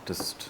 Test.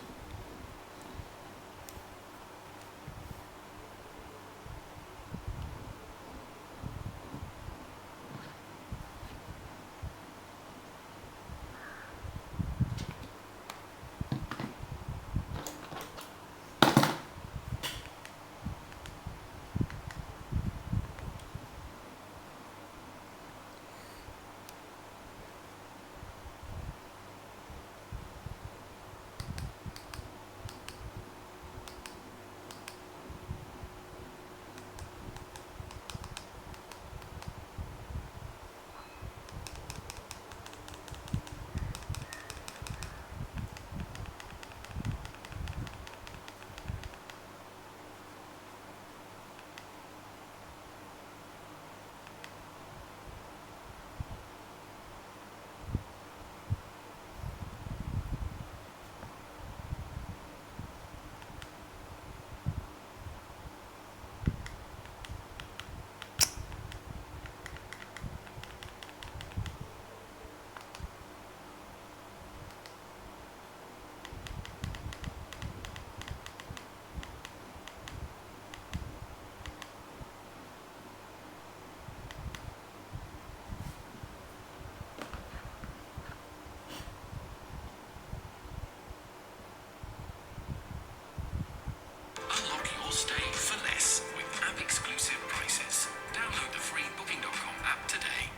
Unlock your stay for less with app exclusive prices. Download the free Booking.com app today.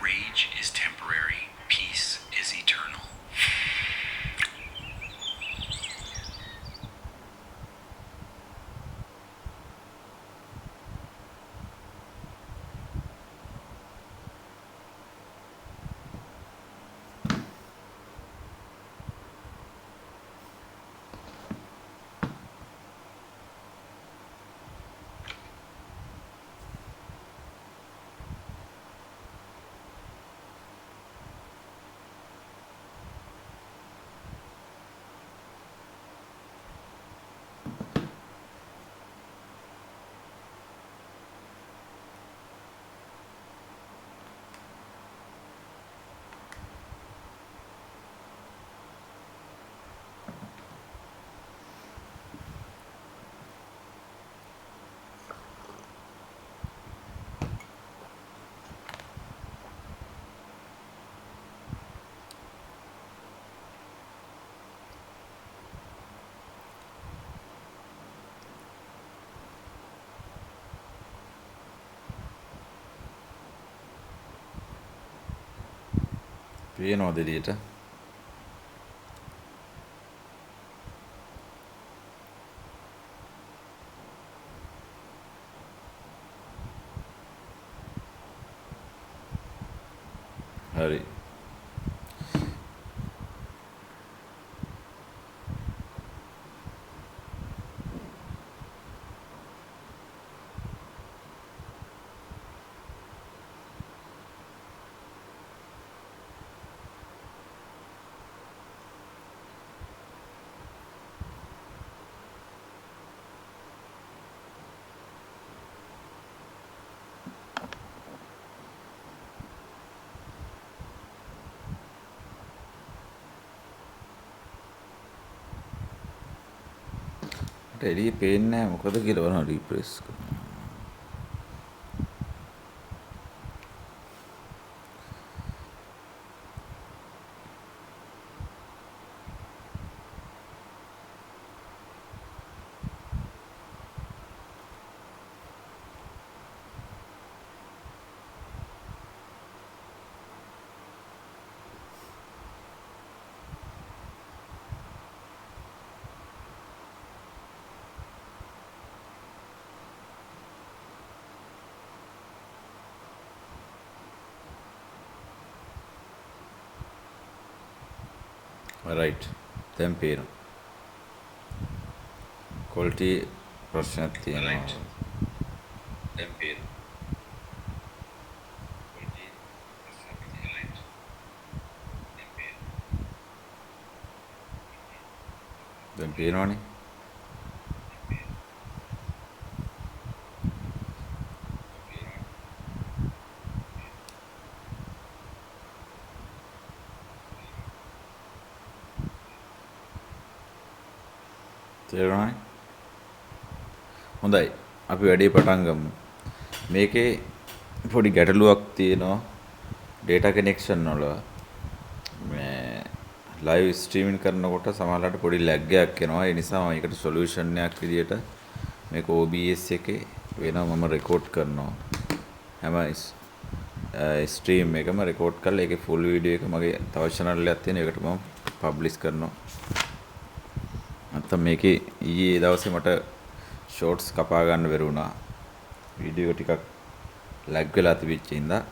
Rage is temporary, peace is eternal. පේනවද එළියට? හරි. මට එළිය පේන්නේ නැහැ මොකද කියලා බලන්න රිෆ්‍රෙෂ් කරනවා. රයිට්. දැන් පේනවා. ක්වොලිටි ප්‍රශ්නයක් තියෙනවා. දැන් පේනවා. දැන් පේනවනේ. තේරුණානේ? හොඳයි. අපි වැඩේ පටන් ගමු. මේකේ පොඩි ගැටලුවක් තියෙනවා data connection වල. මේ live streaming කරනකොට සමහරවිට පොඩි lag එකක් එනවා. ඒ නිසා මම ඒකට solution එකක් විදියට මේක OBS එකේ වෙනම මම record කරනවා. හැම stream එකම record කරලා ඒකේ full video එක මගේ තව channel එකක් තියෙනවා. ඒකට මම publish කරනවා. නැත්තම් මේකේ ඊයේ දවසේ මට shorts කපා ගන්න බැරි වුණා. වීඩියෝ ටිකක් lag වෙලා තිබිච්ච හින්දා.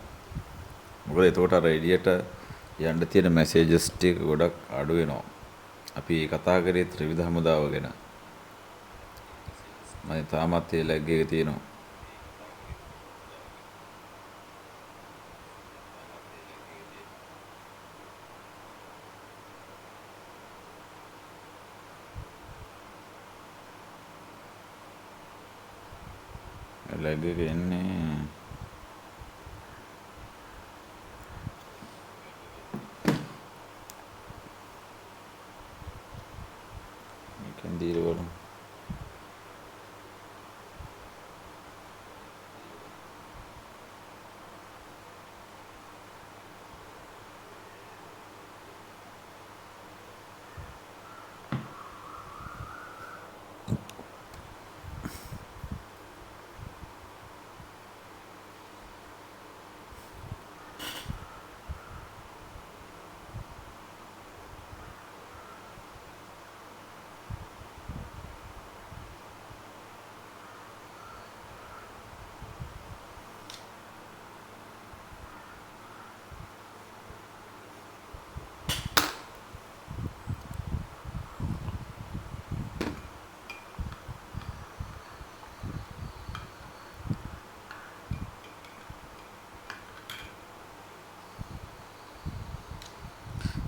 මොකද එතකොට අර එළියට යන්න තියෙන messages ටික ගොඩක් අඩු වෙනවා. අපි කතා කරේ ත්‍රිවිධ හමුදාව ගැන. මම තාමත් ඒ lag එක තියෙනවා. lag එක එන්නේ මේකෙන් දීලා බලමු.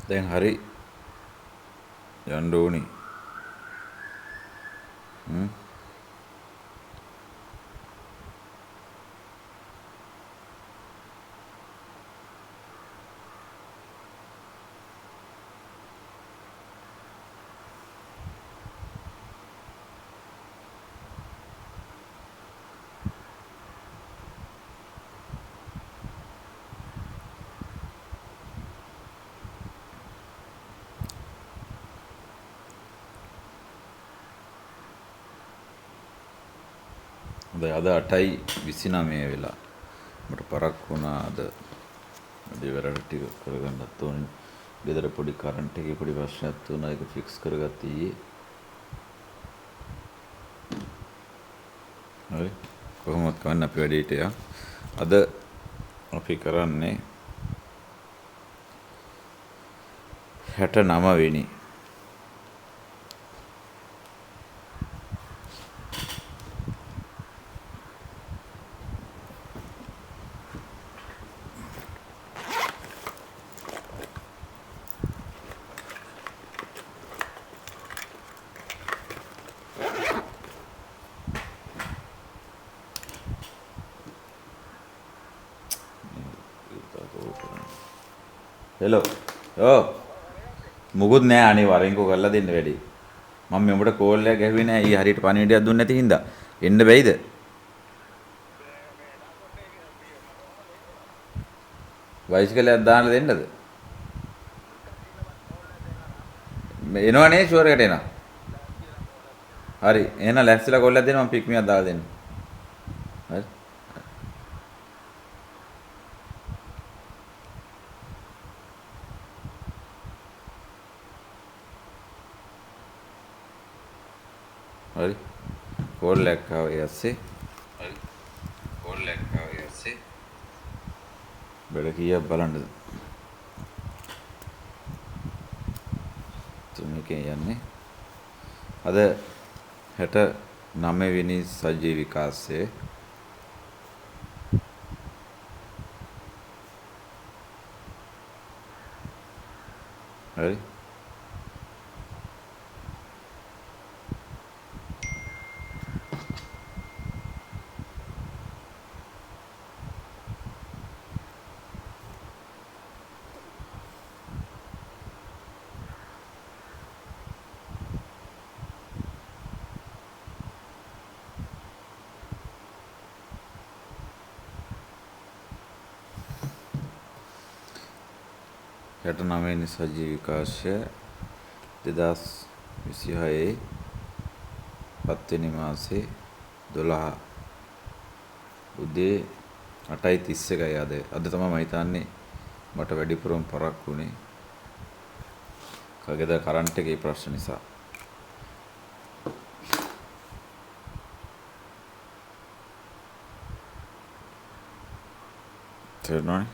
දැන් හරි යන්න ඕනි. හොඳයි අද 8:29 වෙලා. මට පරක් වුණා අද දෙවරට ටික කරගන්නත් ඕනේ. ගෙදර පොඩි කරන්ට් එකේ පොඩි ප්‍රශ්නයක් තුණා. ඒක ෆික්ස් කරගත්තා ඊයේ. හරි. කොහොමවත් කවන්න අපි වැඩේට යා. අද අපි කරන්නේ 69 වෙනි හෙලෝ මුකුත් නෑ අනේ වරින්කෝ කරලා දෙන්න වැඩි. මම මෙඹට කෝල් එකක් ගැහුවේ නෑ. ඊ හරියට පණිවිඩයක් දුන්නේ නැති හින්දා. එන්න බැයිද? බයිසිකලයක් දාන්න දෙන්නද? එනවා නේ ෂුවර් එකට එනවා. හරි. එහෙනම් ලැස්තිලා කෝල් එකක් දෙන්න මම පික් මියක් දාලා දෙන්න. හරි. හරි කෝල් එකක් ආවේ ඇස්සේ. හරි කෝල් එකක් ආවේ ඇස්සේ. බඩ කීයක් බලන්නද? මේකේ යන්නේ අද 69 වෙනි සජීව විකාශයේ හරි 69 සජීව විකාශය 2026 පත්වෙනි මාසේ 12 උදේ 8:31යි අද තමයි මම හිතන්නේ මට වැඩිපුරම පරක් වුණේ කගේද කරන්ට් එකේ ප්‍රශ්න නිසා. තේරුණානේ?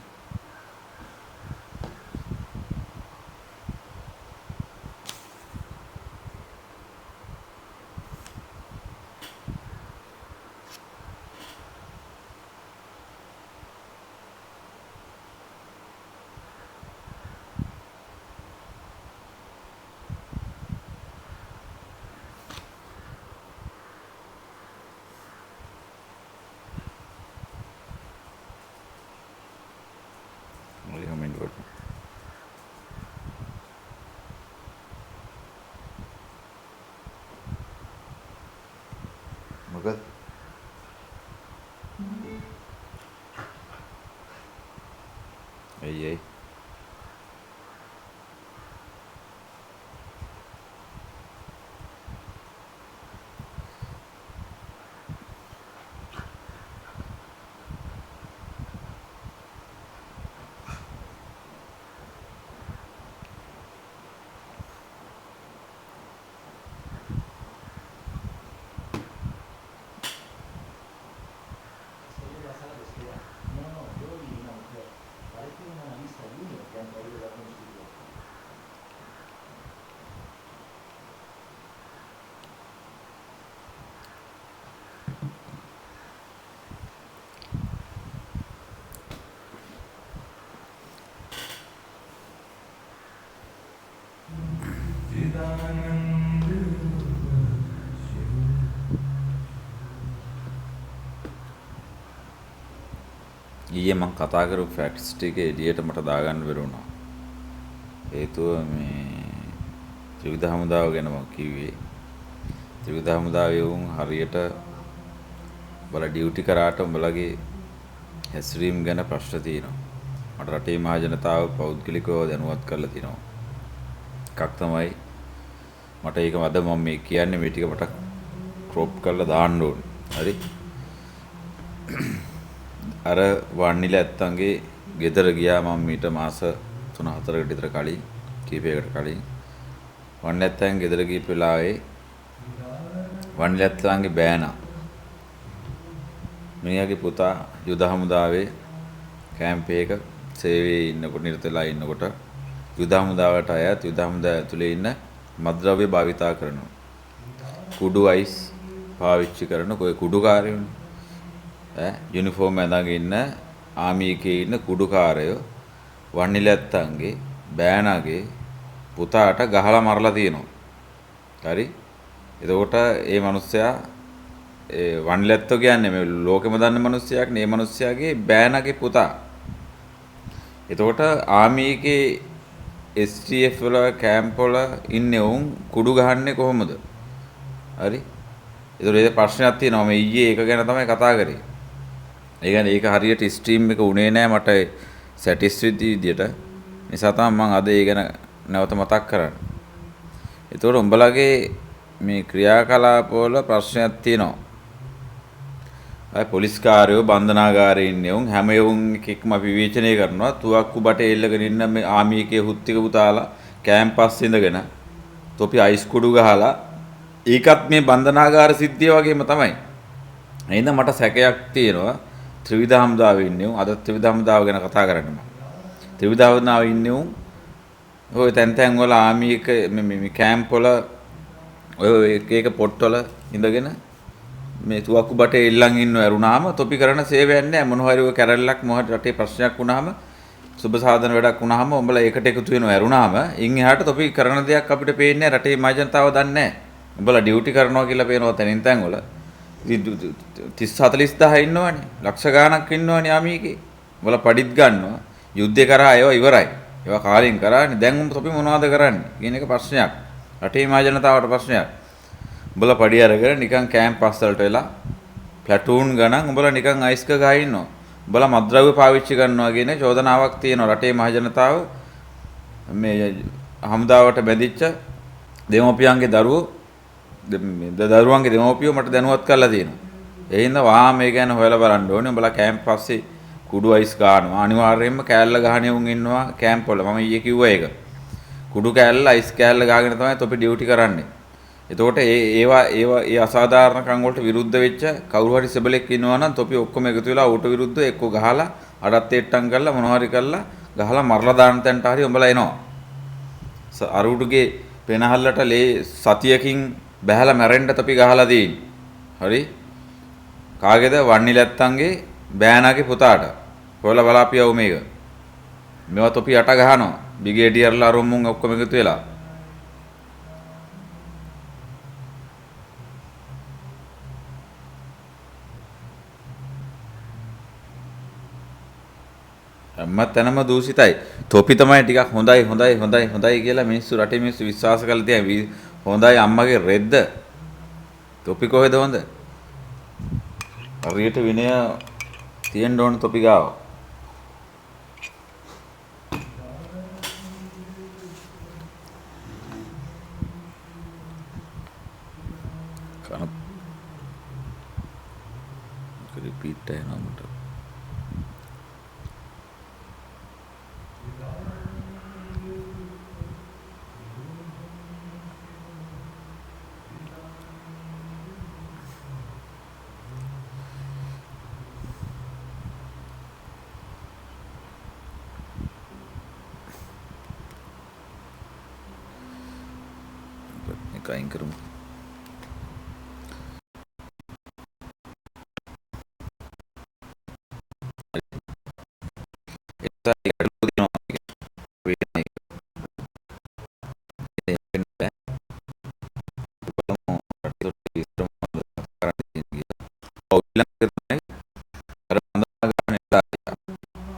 මම කමෙන්ට් කරනවා. මොකද අයියේ ඊයේ මම කතා කරපු ෆැක්ට්ස් ටික එළියට මට දාගන්න බැරුණා. හේතුව මේ ත්‍රිවිධ හමුදාව ගැන මම කිව්වේ. ත්‍රිවිධ හමුදාවේ වුන් හරියට බල ඩියුටි කරාට උඹලගේ හැසිරීම් ගැන ප්‍රශ්න තියෙනවා. මට රටේ මහ ජනතාව පෞද්ගලිකව දැනුවත් කරලා තිනවා. එකක් තමයි මට ඒක අද මම මේ කියන්නේ මේ ටික මට ක්‍රොප් කරලා දාන්න ඕනේ. හරි? අර වන්නිල ඇත්තන්ගේ ගෙදර ගියා මම මීට මාස 3-4කට විතර කලින් කීපයකට කලින් වන්නිල ඇත්තන් ගෙදර ගිහපු වෙලාවේ වන්නිල ඇත්තන්ගේ බෑනා මිනිහාගේ පුතා යුද හමුදාවේ කැම්ප් එකක සේවයේ ඉන්නකොට නිරත වෙලා ඉන්නකොට යුද හමුදාවට අයත් යුද හමුදාව ඇතුලේ ඉන්න මත්ද්‍රව්‍ය භාවිතා කරනවා කුඩු අයිස් පාවිච්චි කරන කොයි කුඩුකාරයෝනේ යුනිෆෝම් ඇඳගෙන ඉන්න ආමි එකේ ඉන්න කුඩුකාරයෝ වන්නිලැත්තන්ගේ බෑනාගේ පුතාට ගහලා මරලා තියෙනවා. හරි? එතකොට ඒ මිනිස්සයා ඒ වන්නිලැත්තෝ කියන්නේ මේ ලෝකෙම දන්න මිනිස්සයක් නේ. මේ මිනිස්සයාගේ බෑනාගේ පුතා. එතකොට ආමි එකේ STF වල කැම්ප් වල ඉන්නේ උන් කුඩු ගහන්නේ කොහොමද? හරි? ඒතකොට ඒ ප්‍රශ්නයක් තියෙනවා. මේ ඊයේ ඒක ගැන තමයි කතා කරේ. ඒ කියන්නේ ඒක හරියට ස්ට්‍රීම් එක උනේ නෑ මට සැටිස්ෆයිඩ් විදියට. නිසා තමයි මම අද ඒ ගැන නැවත මතක් කරන්නේ. ඒතකොට උඹලගේ මේ ක්‍රියාකලාපවල ප්‍රශ්නයක් තියෙනවා. අය පොලිස් කාර්යෝ බන්ධනාගාරයේ ඉන්නේ උන් හැම යුන් එකක්ම අපි විවේචනය කරනවා. තුවක්කු බටේ එල්ලගෙන ඉන්න මේ ආමි එකේ හුත්තික පුතාලා කැම්පස් ඉඳගෙන තොපි අයිස් කුඩු ගහලා ඒකත් මේ බන්ධනාගාර සිද්ධිය වගේම තමයි. එහෙනම් මට සැකයක් තියෙනවා ත්‍රිවිධ හමුදාවේ ඉන්නේ උන් අද ත්‍රිවිධ හමුදාව ගැන කතා කරන්නේ මම. ත්‍රිවිධ හමුදාවේ ඉන්නේ උන් ඔය තැන් වල ආමි එක මේ කැම්ප් වල ඔය එක පොට්ටවල ඉඳගෙන මේ තුවක්කු බටේ ඉල්ලන් ඉන්නව ඇරුණාම තොපි කරන සේවයක් නැහැ. මොන හරි ඔය කැරල්ලක් මොහොත රටේ ප්‍රශ්නයක් වුණාම සුබ සාධන වැඩක් වුණාම උඹලා ඒකට එකතු වෙනව ඇරුණාම ඉන් එහාට තොපි කරන දෙයක් අපිට පේන්නේ රටේ මහ ජනතාව දන්නේ නැහැ. උඹලා ඩියුටි කරනවා කියලා පේනවා තැන් වල. 30-40000 ඉන්නවනේ. ලක්ෂ ගාණක් ඉන්නවනේ ආමිකේ. උඹලා පඩිත් ගන්නවා. යුද්ධේ කරා ඒවා ඉවරයි. ඒවා කාලෙන් කරානේ. දැන් උඹ තොපි මොනවද කරන්නේ? කියන එක ප්‍රශ්නයක්. රටේ මහ ජනතාවට ප්‍රශ්නයක්. උඹලා පඩි අරගෙන නිකන් කැම්පස් වලට වෙලා ප්ලැටූන් ගණන් උඹලා නිකන් අයිස්ක ගහලා ඉන්නවා. උඹලා මත්ද්‍රව්‍ය පාවිච්චි කරනවා කියන චෝදනාවක් තියෙනවා රටේ මහ ජනතාව මේ හමුදාවට බැඳිච්ච දෙමෝපියන්ගේ දරුවෝ දරුවන්ගේ දෙමෝපියෝ මට දැනුවත් කරලා තියෙනවා. ඒ හින්දා වහාම මේ ගැන හොයලා බලන්න ඕනේ. උඹලා කැම්ප් පස්සේ කුඩු අයිස් ගන්නවා. අනිවාර්යයෙන්ම කෑල්ල ගහන උන් ඉන්නවා කැම්ප් වල. මම ඊයේ කිව්වා ඒක. කුඩු කෑල්ල අයිස් කෑල්ල ගහගෙන තමයි තොපි ඩියුටි කරන්නේ. එතකොට ඒ අසාධාරණකම් වලට විරුද්ධ වෙච්ච කවුරු හරි සෙබලෙක් ඉන්නවා නම් තොපි ඔක්කොම එකතු වෙලා ඌට විරුද්ධව එක්ක ගහලා අඩත් එට්ටම් කරලා මොනවා හරි කරලා ගහලා මරලා දාන්න තැනට හරි උඹලා එනවා. අරුඩුගේ පෙනහල්ලට සතියකින් බැහැලා මැරෙන්න තොපි ගහලා දෙයින්. හරි? කාගේද වන්නි ලැත්තන්ගේ බෑනාගේ පුතාට. හොයලා බලාපියව මේක. මේවා තොපි යට ගහනවා. බ්‍රිගේඩියර්ලා අරුමුන් ඔක්කොම එකතු වෙලා. හැමතැනම දූෂිතයි. තොපි තමයි ටිකක් හොඳයි කියලා මිනිස්සු රටේ මිනිස්සු විශ්වාස කරලා තියෙන. හොඳයි අම්මගේ රෙද්ද. තොපි කොහෙද හොඳ? හරියට විනය තියෙන්න ඕන තොපි ගාව. කන රිපීට් වෙනවා මට. කයින් කරමු.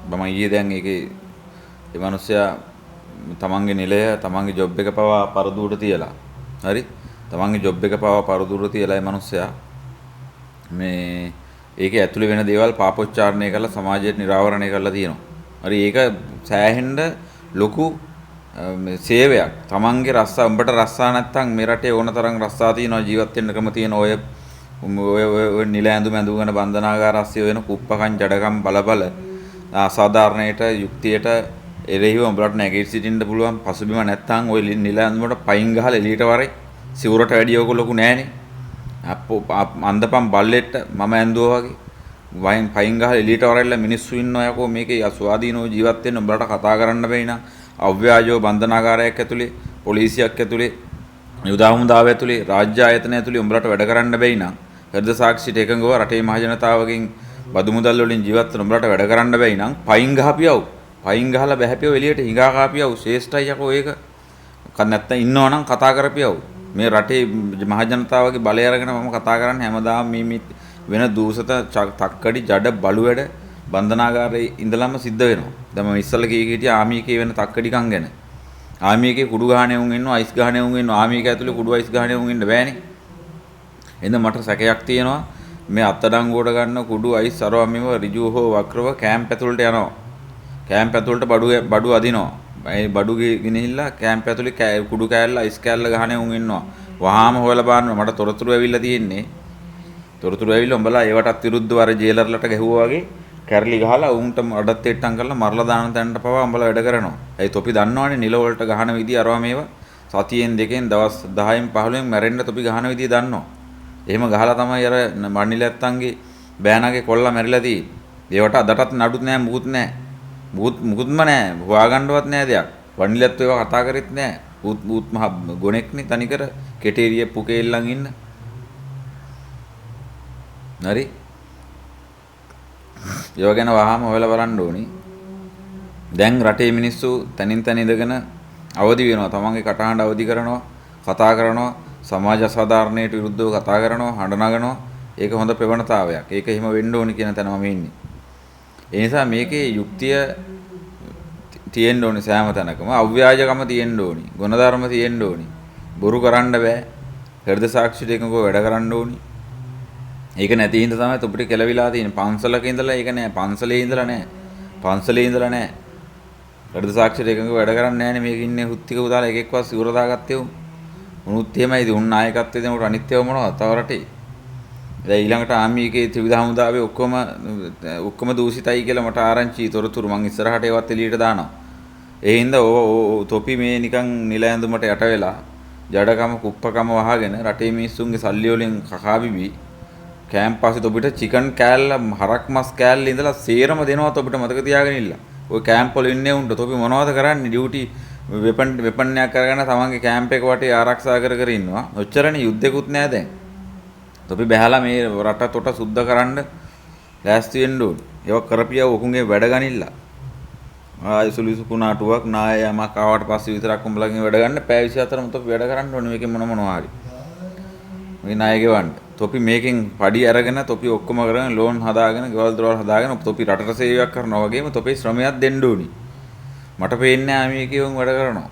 මම ඊයේ දැන් ඒකේ ඒ මිනිස්සයා තමන්ගේ නිලය තමන්ගේ ජොබ් එක පවා පරදුවට තියලා හරි තමන්ගේ ජොබ් එක පවා පරදුවට තියලා ඒ මිනිස්සයා මේ ඒකේ ඇතුළේ වෙන දේවල් පාපොච්චාරණය කරලා සමාජයට නිරාවරණය කරලා තියෙනවා. හරි ඒක සෑහෙන්න ලොකු සේවයක්. තමන්ගේ රස්සා උඹට රස්සා නැත්තම් මේ රටේ ඕන තරම් රස්සා තියෙනවා ජීවත් වෙන්න ක්‍රම තියෙන ඔය නිල ඇඳුම ඇඳුගෙන බන්ධනාගාර රස්සිය වෙන කුප්පකම් ජඩකම් බලබල අසාධාරණයට යුක්තියට එරෙහිව උඹලට නැගී සිටින්න පුළුවන් පසුබිම නැත්තම් ওই නිල ඇඳුමට පයින් ගහලා එළියට වරේ සිවුරට වැඩි ඕක ලොකු නෑනේ. අන්දපම් බල්ලෙට්ට මම ඇඳුවා වගේ වයින් පයින් ගහලා එළියට වරෙල්ල මිනිස්සු ඉන්නවා යකෝ මේකේ ස්වාධීනව ජීවත් වෙන්න උඹලට කතා කරන්න බැයි නම් අව්‍යාජෝ බන්ධනාගාරයක් ඇතුලේ පොලිසියක් ඇතුලේ යුදා හමුදාව ඇතුලේ රාජ්‍ය ආයතන ඇතුලේ උඹලට වැඩ කරන්න බැයි නම් හෘද සාක්ෂියට එකඟව රටේ මහ ජනතාවගෙන් බදු මුදල් වලින් ජීවත් වෙන උඹලට වැඩ කරන්න බැයි නම් පයින් ගහපියව පයින් ගහලා බැහැපියව එළියට හිඟා කාපියව ශ්‍රේෂ්ඨයි යකෝ ඒක කන් නැත්තම් ඉන්නවනම් කතා කරපියව මේ රටේ මහ ජනතාවගේ බලය අරගෙන මම කතා කරන්නේ හැමදාම මේ වෙන දූෂිත තක්කඩි ජඩ බලු වැඩ බන්ධනාගාරයේ ඉඳලම සිද්ධ වෙනවා. දැන් මම ඉස්සල්ලා කීකේ ආමි එකේ වෙන තක්කඩිකම් ගැන. ආමි එකේ කුඩු ගහනේ උන් ඉන්නවා, අයිස් ගහනේ උන් ඉන්නවා. ආමි එක ඇතුලේ කුඩු අයිස් ගහනේ උන් ඉන්න බෑනේ. එහෙනම් මට සැකයක් තියෙනවා මේ අත්අඩංගුවට ගන්න කුඩු අයිස් අරවා මෙව ඍජුව හෝ වක්‍රව කැම්ප් ඇතුළට යනවා. කැම්ප් ඇතුළට බඩු අදිනවා. ඒ බඩු ගෙනහිල්ලා කැම්ප් ඇතුලේ කුඩු කෑල්ල අයිස් කෑල්ල ගහනේ උන් ඉන්නවා. වහාම හොයලා බලන්න මට තොරතුරු ඇවිල්ලා තියෙන්නේ. තොරතුරු ඇවිල්ලා උඹලා ඒවටත් විරුද්ධව අර ජේලර්ලට ගැහුවා වගේ කැරලි ගහලා උන්ට අඩත් එට්ටම් කරලා මරලා දාන තැනට පවා උඹලා වැඩ කරනවා. ඒ තොපි දන්නවනේ නිල වලට ගහන විදිය අරවා මේවා සතියෙන් දෙකෙන් දවස් 10න් 15න් මැරෙන්න තොපි ගහන විදිය දන්නවා. එහෙම ගහලා තමයි අර මණ්ඩිලැත්තන්ගේ බෑනාගේ කොල්ලා මැරිලා තියෙන්නේ. ඒවට අදටත් නඩුත් නෑ මුකුත් නෑ. මුකුත්ම නෑ. හොයාගන්නවත් නෑ දෙයක්. වණ්ඩිලැත්තු ඒවා කතා කරෙත් නෑ. ඌත් මහ ගොනෙක්නේ තනිකර කෙටේරිය පුකේල්ලන් ඉන්න. හරි. ඒව ගැන වහාම හොයලා බලන්න ඕනි. දැන් රටේ මිනිස්සු තනින් තන ඉඳගෙන අවදි වෙනවා. තමන්ගේ කටහඬ අවදි කරනවා, කතා කරනවා, සමාජ අසාධාරණයට විරුද්ධව කතා කරනවා, හඬ නගනවා. ඒක හොඳ ප්‍රවණතාවයක්. ඒක එහෙම වෙන්න ඕනි කියන තැන මම ඉන්නේ. ඒ නිසා මේකේ යුක්තිය තියෙන්න ඕනි සෑම තැනකම. අව්‍යාජකම තියෙන්න ඕනි. ගුණධර්ම තියෙන්න ඕනි. බොරු කරන්න බෑ. හෘද සාක්ෂියට එකඟව වැඩ කරන්න ඕනි. ඒක නැති හින්දා තමයි තොපිට කෙලවිලා තියෙන්නේ. පන්සලක ඉඳලා ඒක නෑ. පන්සලේ ඉඳලා නෑ. පන්සලේ ඉඳලා නෑ. වැඩ සාක්ෂියට එකඟව වැඩ කරන්නේ නැහැ නේ මේක ඉන්නේ හුත්තික උදාලා එකෙක්වත් සිවුර දාගත්තේ උන්. උනුත් එහෙමයි ඉතින් උන් නායකත්වයේ දෙනකොට අනිත්‍යව මොනවද තව රටේ. දැන් ඊළඟට ආමිකේ ත්‍රිවිධ හමුදාවේ ඔක්කොම දූෂිතයි කියලා මට ආරංචි තොරතුරු මං ඉස්සරහට ඒවත් එළියට දානවා. ඒ හින්දා තොපි මේ නිකන් නිල ඇඳුමට යට වෙලා ජඩකම කුප්පකම වහගෙන රටේ මිනිස්සුන්ගේ සල්ලි වලින් කකා බිබී කැම්පස්සේ තොපිට චිකන් කෑල්ල හරක් මස් කෑල්ල ඉඳලා සේරම දෙනවා තොපිට මතක තියාගෙන ඉන්න. ඔය කැම්ප් වල ඉන්නේ උන්ට තොපි මොනවද කරන්නේ ඩියුටි වෙපන් එකක් කරගෙන තමන්ගේ කැම්ප් එක වටේ ආරක්ෂා කර කර ඉන්නවා. ඔච්චරනේ යුද්ධෙකුත් නෑ දැන්. තොපි බහැලා මේ රට තොට සුද්ධ කරන්න ලෑස්ති වෙන්න ඕනේ. ඒක කරපියව ඔකුන්ගේ වැඩ ගනිilla. ආයි සුලිසු කුණාටුවක් නාය යමක් ආවට පස්සේ විතරක් උඹලගෙන් වැඩ ගන්න පැය 24ම තොපි වැඩ කරන්න ඕනේ මේකෙන් මොනවා හරි. මේ ණය ගෙවන්න. තොපි මේකෙන් පඩි අරගෙන තොපි ඔක්කොම කරගෙන ලෝන් හදාගෙන ගෙවල් දොරවල් හදාගෙන තොපි රටට සේවයක් කරනවා වගේම තොපි ශ්‍රමයක් දෙන්න ඕනි. මට පේන්නේ නැහැ මේකේ උන් වැඩ කරනවා.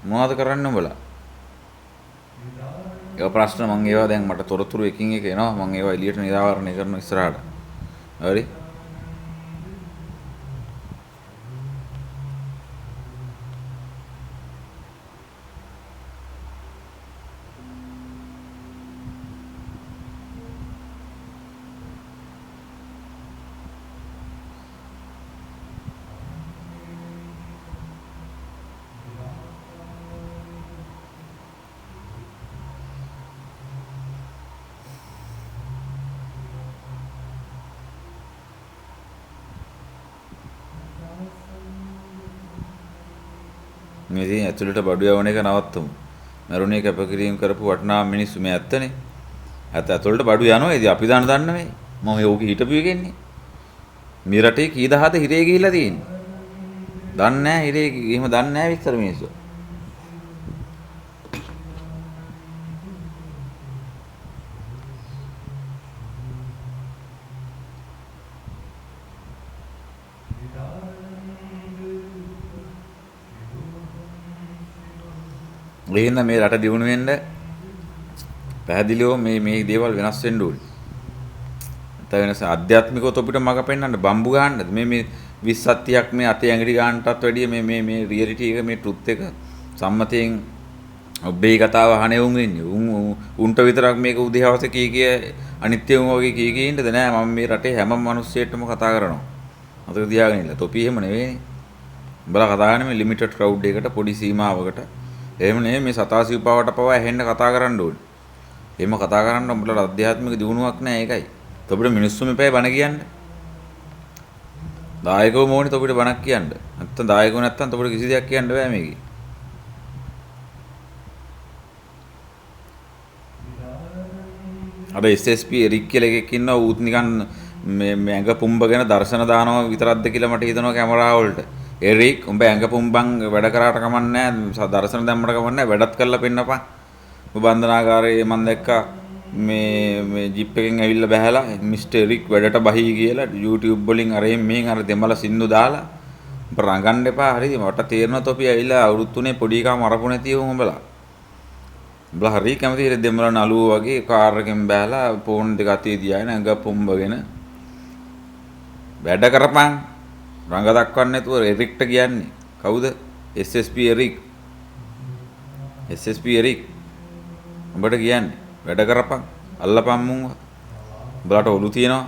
මොනවද කරන්නේ උඹලා? ඒ ප්‍රශ්න මම ඒවා දැන් මට තොරතුරු එකින් එක එනවා මම ඒවා එළියට නිරාවරණය කරන ඉස්සරහට. හරි? මේ ඉතින් ඇතුළට බඩු යවන එක නවත්තමු. මරුණේ කැපකිරීම කරපු වටිනා මිනිස්සු මේ ඇත්තනේ. ඇතුළට බඩු යනවා. ඉතින් අපි දන්න මේ. මම ඕක හිටපු එකෙන්නේ. මේ රටේ කී දහද හිරේ ගිහිල්ලා තියෙන්නේ. දන්නේ නැහැ හිරේ එහෙම දන්නේ නැහැ විතර මිනිස්සු. එහෙනම් මේ රට දියුණු වෙන්න පැහැදිලිව මේ දේවල් වෙනස් වෙන්න ඕනේ. නැත්නම් වෙනස ආධ්‍යාත්මිකව තොපිට මග පෙන්නන්න බම්බු ගන්නද මේ 20 70ක් මේ අතේ ඇඟිලි ගන්නටත් වැඩිය මේ රියැලිටි එක මේ ට්‍රුත් එක සම්මතයෙන් ඔබේ කතාව අහන්නේ උන් වෙන්නේ. උන්ට විතරක් මේක උදේ හවස කී අනිත්‍යම වගේ කී ඉන්නද නෑ මම මේ රටේ හැම මිනිස්සෙටම කතා කරනවා. මතක තියාගෙන ඉන්න. තොපි එහෙම නෙවෙයිනේ. උඹලා කතා කරන්නේ මේ ලිමිටඩ් ක්‍රවුඩ් එකට පොඩි සීමාවකට. එහෙම නෙමෙයි මේ සතාසිව්පාවට පවා ඇහෙන්න කතා කරන්න ඕනේ. එහෙම කතා කරන්න උඹලට අධ්‍යාත්මික දියුණුවක් නැහැ ඒකයි. තොපිට මිනිස්සු මෙපේ බණ කියන්න. දායකව මොෝනේ තොපිට බණක් කියන්න. නැත්තම් දායකව නැත්තම් තොපිට කිසි දෙයක් කියන්න බෑ මේකේ. අර SSP එරික් කියලා එකෙක් ඉන්නවා ඌත් නිකන් මේ ඇඟ පුම්බගෙන දර්ශන දානවා විතරක්ද කියලා මට හිතෙනවා කැමරාව වලට. එරික් උඹ ඇඟ පුම්බන් වැඩ කරාට කමන්නේ නැහැ දර්ශන දැම්මට කමන්නේ නැහැ වැඩත් කරලා පෙන්නපන්. ඔබ බන්ධනාගාරයේ මම දැක්කා මේ ජිප් එකෙන් ඇවිල්ලා බහැලා මිස්ටර් එරික් වැඩට බහී කියලා YouTube වලින් අර මෙහෙන් අර දෙමළ සින්දු දාලා උඹ රඟන්න එපා හරිද මට තේරෙනවා තොපි ඇවිල්ලා අවුරුදු 3 පොඩි එකා මරපු නැති උඹලා. උඹලා හරි කැමති ඉර දෙමළ නළුවෝ වගේ කාර් එකෙන් බහැලා ෆෝන් දෙක අතේ තියාගෙන ඇඟ පුම්බගෙන වැඩ කරපන්. රංග දක්වන්නේ නැතුව එරික්ට කියන්නේ කවුද? SSP Eric. SSP Eric. උඹට කියන්නේ වැඩ කරපන් අල්ලපන් මුංග. උඹලට ඔලු තියනවා.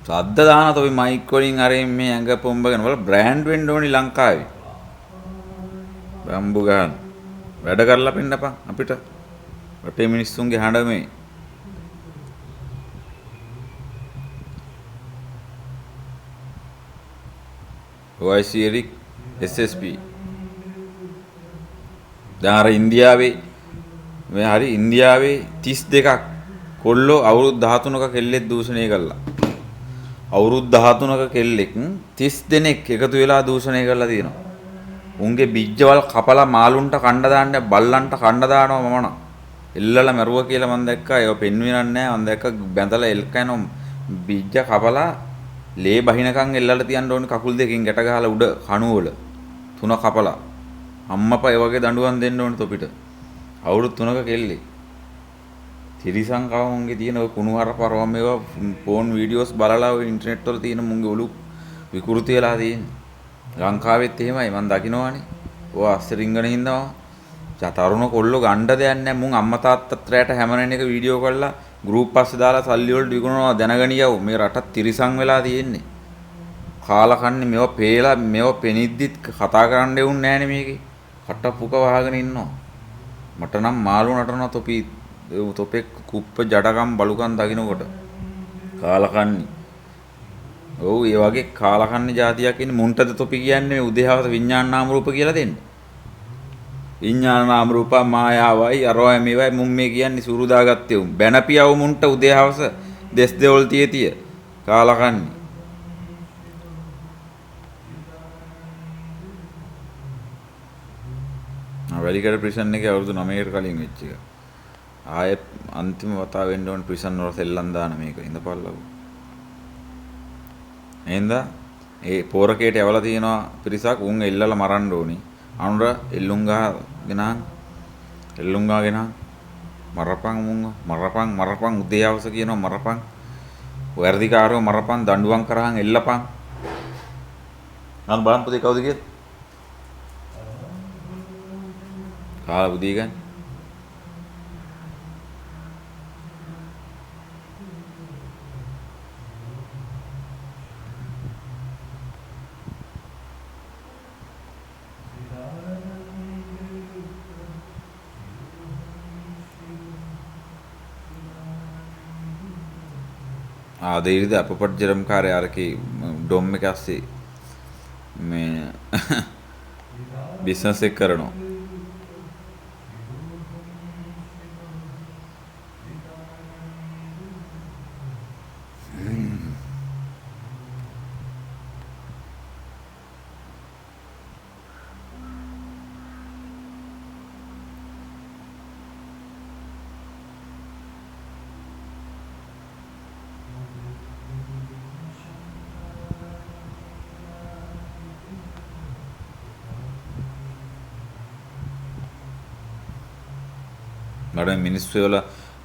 සද්ද දාන තොපි මයික් වලින් අරින් මේ ඇඟ පොම්බගෙන වල බ්‍රෑන්ඩ් වෙන්න ඕනි ලංකාවේ. බම්බු ගන්න. වැඩ කරලා පෙන්නපන් අපිට. රටේ මිනිස්සුන්ගේ හඬ මේ OIC එරික් SSP දැන් අර ඉන්දියාවේ මේ හරි ඉන්දියාවේ 32ක් කොල්ලෝ අවුරුදු 13ක කෙල්ලෙක් දූෂණය කළා. අවුරුදු 13ක කෙල්ලෙක් 30 දෙනෙක් එකතු වෙලා දූෂණය කරලා තියෙනවා. උන්ගේ බිජ්ජවල් කපලා මාළුන්ට කණ්ඩ දාන්න බල්ලන්ට කණ්ඩ දානවා මම නා. එල්ලලා මරුවා කියලා මම දැක්කා. ඒක පෙන්වෙන්නේ නැහැ. මම දැක්ක බැඳලා එල් කනෝ බිජ්ජ කපලා ලේ බහිනකන් එල්ලලා තියන්න ඕනේ කකුල් දෙකෙන් ගැට ගහලා උඩ කණු වල තුන කපලා අම්මපා ඒ වගේ දඬුවම් දෙන්න ඕනේ තොපිට අවුරුදු 3ක කෙල්ලේ තිරිසන් කවුන්ගේ තියෙන ඔය කුණු හරපරවම ඒවා ෆෝන් වීඩියෝස් බලලා ඔය ඉන්ටර්නෙට් වල තියෙන මුන්ගේ ඔලු විකෘති වෙලා තියෙන්නේ. ලංකාවෙත් එහෙමයි මම දකින්නවානේ. ඔය අස්රිංගන හින්දා තරුණ කොල්ලෝ ගණ්ඩ දෙයක් නැහැ. මුන් අම්මා තාත්තත් රැට හැමරෙන එක වීඩියෝ කරලා ගෲප් පස්සේ දාලා සල්ලි වලට විකුණනවා දැනගනියව. මේ රටත් තිරිසන් වෙලා තියෙන්නේ. කාලා කන්නේ මේවා පේලා මේවා පෙනිද්දිත් කතා කරන්න දෙන්නේ නැහනේ මේකේ. කට පුක වහගෙන ඉන්නවා. මට නම් මාළු නටනවා තොපෙක් කුප්ප ජඩකම් බලුකම් දකින්නකොට. කාලා කන්නේ. ඔව් ඒ වගේ කාලා කන්නේ જાතියක් ඉන්නේ මුන්ටද තොපි කියන්නේ උදේහවස විඥාන නාම රූප කියලා දෙන්නේ. විඥාන නාම රූප මායාවයි අරවයි මේවයි මුන් මේ කියන්නේ සුරුදාගත්තේ උන්. බැනපියව මුන්ට උදේහවස දෙස් දෙවල් තිය කාලා කන්නේ. වැලිකඩ ප්‍රිසන් එකේ අවුරුදු 9කට කලින් වෙච්ච එක. ආයෙත් අන්තිම වතාව වෙන්න ඕන ප්‍රිසන් වල සෙල්ලම් දාන මේක ඉඳපල්ලව. එහෙනම් ඒ පෝරකේට යවලා තියෙනවා පිරිසක් උන් එල්ලලා මරන්න ඕනි. අනුර එල්ලුම් ගාගෙන මරපන් මුංග මරපන් උදේවස කියනවා මරපන්. වර්ධිකාරව මරපන් දඬුවම් කරහන් එල්ලපන්. අන්න බලන්න පුතේ කවුද කියලා. කාලා බුදී ගන්න. දෙයිරිද අපපට් ජරම්කාරය අරකේ ඩොම් එක ඇස්සේ මේ බිස්නස් එක කරනවා. මට මිනිස්සු වල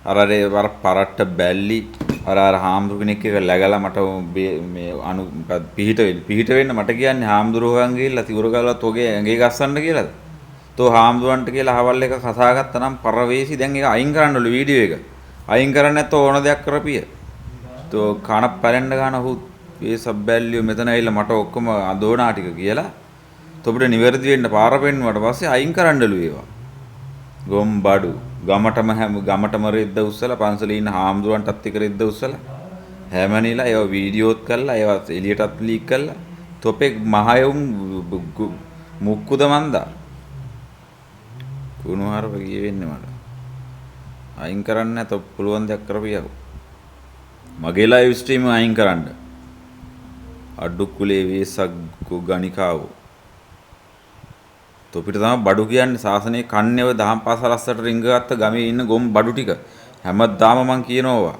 අර පරට්ට බැල්ලි අර හාමුදුරු කෙනෙක් එක läගලා මට මේ අනු පිහිට වෙන්න මට කියන්නේ හාමුදුරුවන් ගිහිල්ලා තිවුර ගාලා තෝගේ ඇඟේ ගස්සන්න කියලාද? තෝ හාමුදුරන්ට කියලා අහවල් එක කතා ගත්තා නම් පරවේසි දැන් ඒක අයින් කරන්නලු වීඩියෝ එක. අයින් කරන්නේ නැත්නම් ඕන දෙයක් කරපිය. තෝ කන පැලෙන්න ගන්න හු මේ සබ්බැල්ලියෝ මෙතන ඇවිල්ලා මට ඔක්කොම අදෝනා ටික කියලා. තොපිට නිවැරදි වෙන්න පාර පෙන්නුවට පස්සේ අයින් කරන්නලු ඒවා. ගොම්බඩු ගමටම රෙද්ද උස්සලා පන්සලේ ඉන්න හාමුදුරන්ටත් එක රෙද්ද උස්සලා හැමනිලා ඒවා වීඩියෝත් කරලා ඒවා එළියටත් ලීක් කරලා තොපෙක් මහයුම් මුක්කුද මන්දා කුණුහරුප ගියේ වෙන්නේ මට අයින් කරන්න නැතො පුළුවන් දෙයක් කරපියව මගේ ලයිව් ස්ට්‍රීම් අයින් කරන්න අඩුකුලේ වේසක් ගණිකාවෝ තොපිට තමයි බඩු කියන්නේ සාසනේ කන්නේව දහම් පාසලස්සට රිංග ගත්ත ගමේ ඉන්න ගොම් බඩු ටික හැමදාම මං කියනවා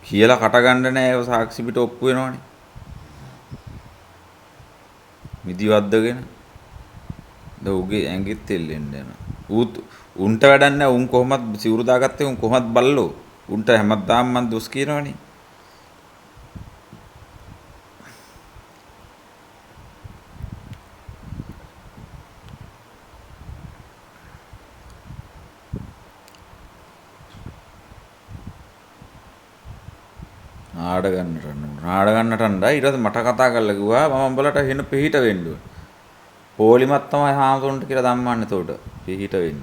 කියලා කට ගන්න නෑ ඒව සාක්ෂි පිට ඔප්පු වෙනවනේ මිදිවද්දගෙන දෝගේ ඇඟෙත් තෙල්ලෙන්න යන උන්ට වැඩක් නෑ උන් කොහොමද සිවුරු දාගත්තේ උන් කොහොමද බල්ලෝ උන්ට හැමදාම මං දොස් කියනවනේ නාඩ ගන්නට ඊට පස්සේ මට කතා කරලා කිව්වා මම උඹලට හෙන පිහිට වෙන්න ඕන. පොලිමත් තමයි හාමුදුරන්ට කියලා ධම්මන්නේ එතකොට පිහිට වෙන්න.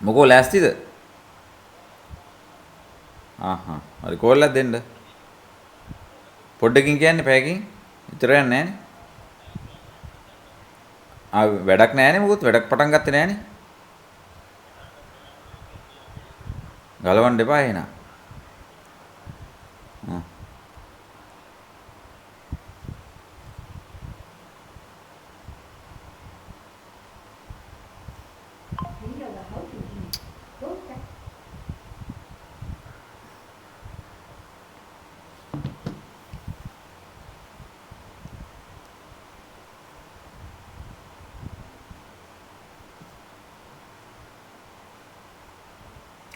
මොකෝ ලෑස්තිද? හරි කෝල්ලක් දෙන්න. පොඩ්ඩකින් කියන්නේ පැයකින්. විතරක් නෑනේ. වැඩක් නෑනේ මොකොත් වැඩක් පටන් ගත්තේ නෑනේ. ගලවන්න එපා එහෙනම්.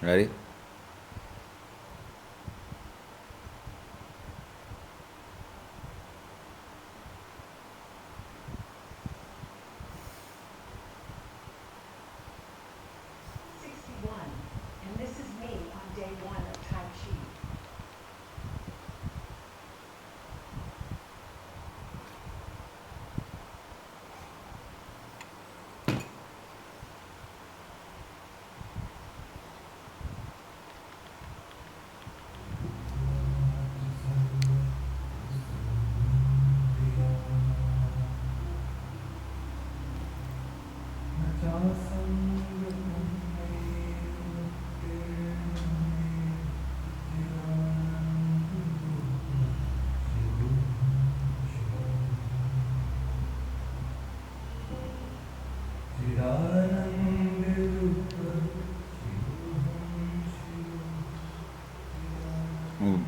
හරි.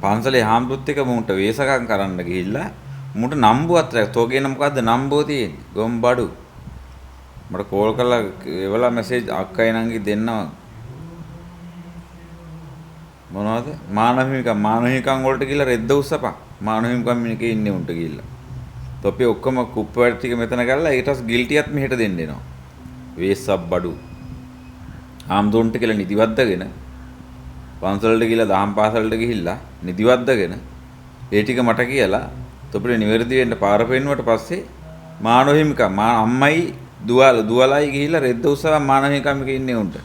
පන්සලේ හාමුදුරුවොත් එක මුන්ට වේසකම් කරන්න ගිහිල්ලා මුන්ට නම්බුවත් තෝගේ නම් මොකද්ද නම්බුව තියෙන්නේ ගොම්බඩු මට කෝල් කරලා එවලා මැසේජ් අක්කයි නංගි දෙන්නවා මොනවද මානවහිකම් වලට ගිහලා රෙද්ද උස්සපන් මානවහිකම් මිනිකේ ඉන්නේ උන්ට ගිහිල්ලා තොපි ඔක්කොම කුප්පවැට ටික මෙතන ගල්ලා ඊටස් ගිල්ටියත් මෙහෙට දෙන්න එනවා වේසක් බඩු හාමුදුරුවන්ට කියලා නිදිවද්දගෙන පන්සලට ගිහලා දහම් පාසලට ගිහිල්ලා නිදිවද්දගෙන ඒ ටික මට කියලා තොපිට නිවැරදි වෙන්න පාර පෙන්නුවට පස්සේ මානවහිකම් අම්මයි දුවලයි ගිහිල්ලා රෙද්ද උස්සලා මානවහිකම් එකේ ඉන්නේ උන්ට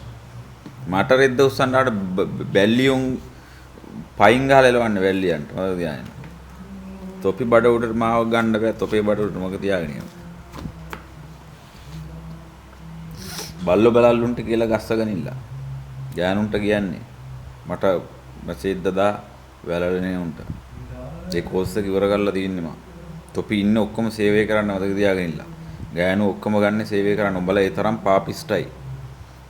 මට රෙද්ද උස්සන්න ආට බැල්ලියුන් පයින් ගහලා එලවන්න වැල්ලියන්ට මම තියාගෙන තොපි බඩ උඩට මාව ගන්න බෑ තොපේ බඩ උඩට මග තියාගෙන යන්න බල්ලෝ බලල්ලුන්ට කියලා ගස්සගෙන ගෑනුන්ට කියන්නේ මට මැසේජ් දදා වැලලනේ උන්ට ඒ කෝස් එක ඉවර කරලා තින්නේ මම තොපි ඉන්න ඔක්කොම සේවය කරන්න මතක තියාගෙන ගෑනු ඔක්කොම ගන්න සේවය කරන්න උඹලා ඒ තරම් පාපිස්ටයි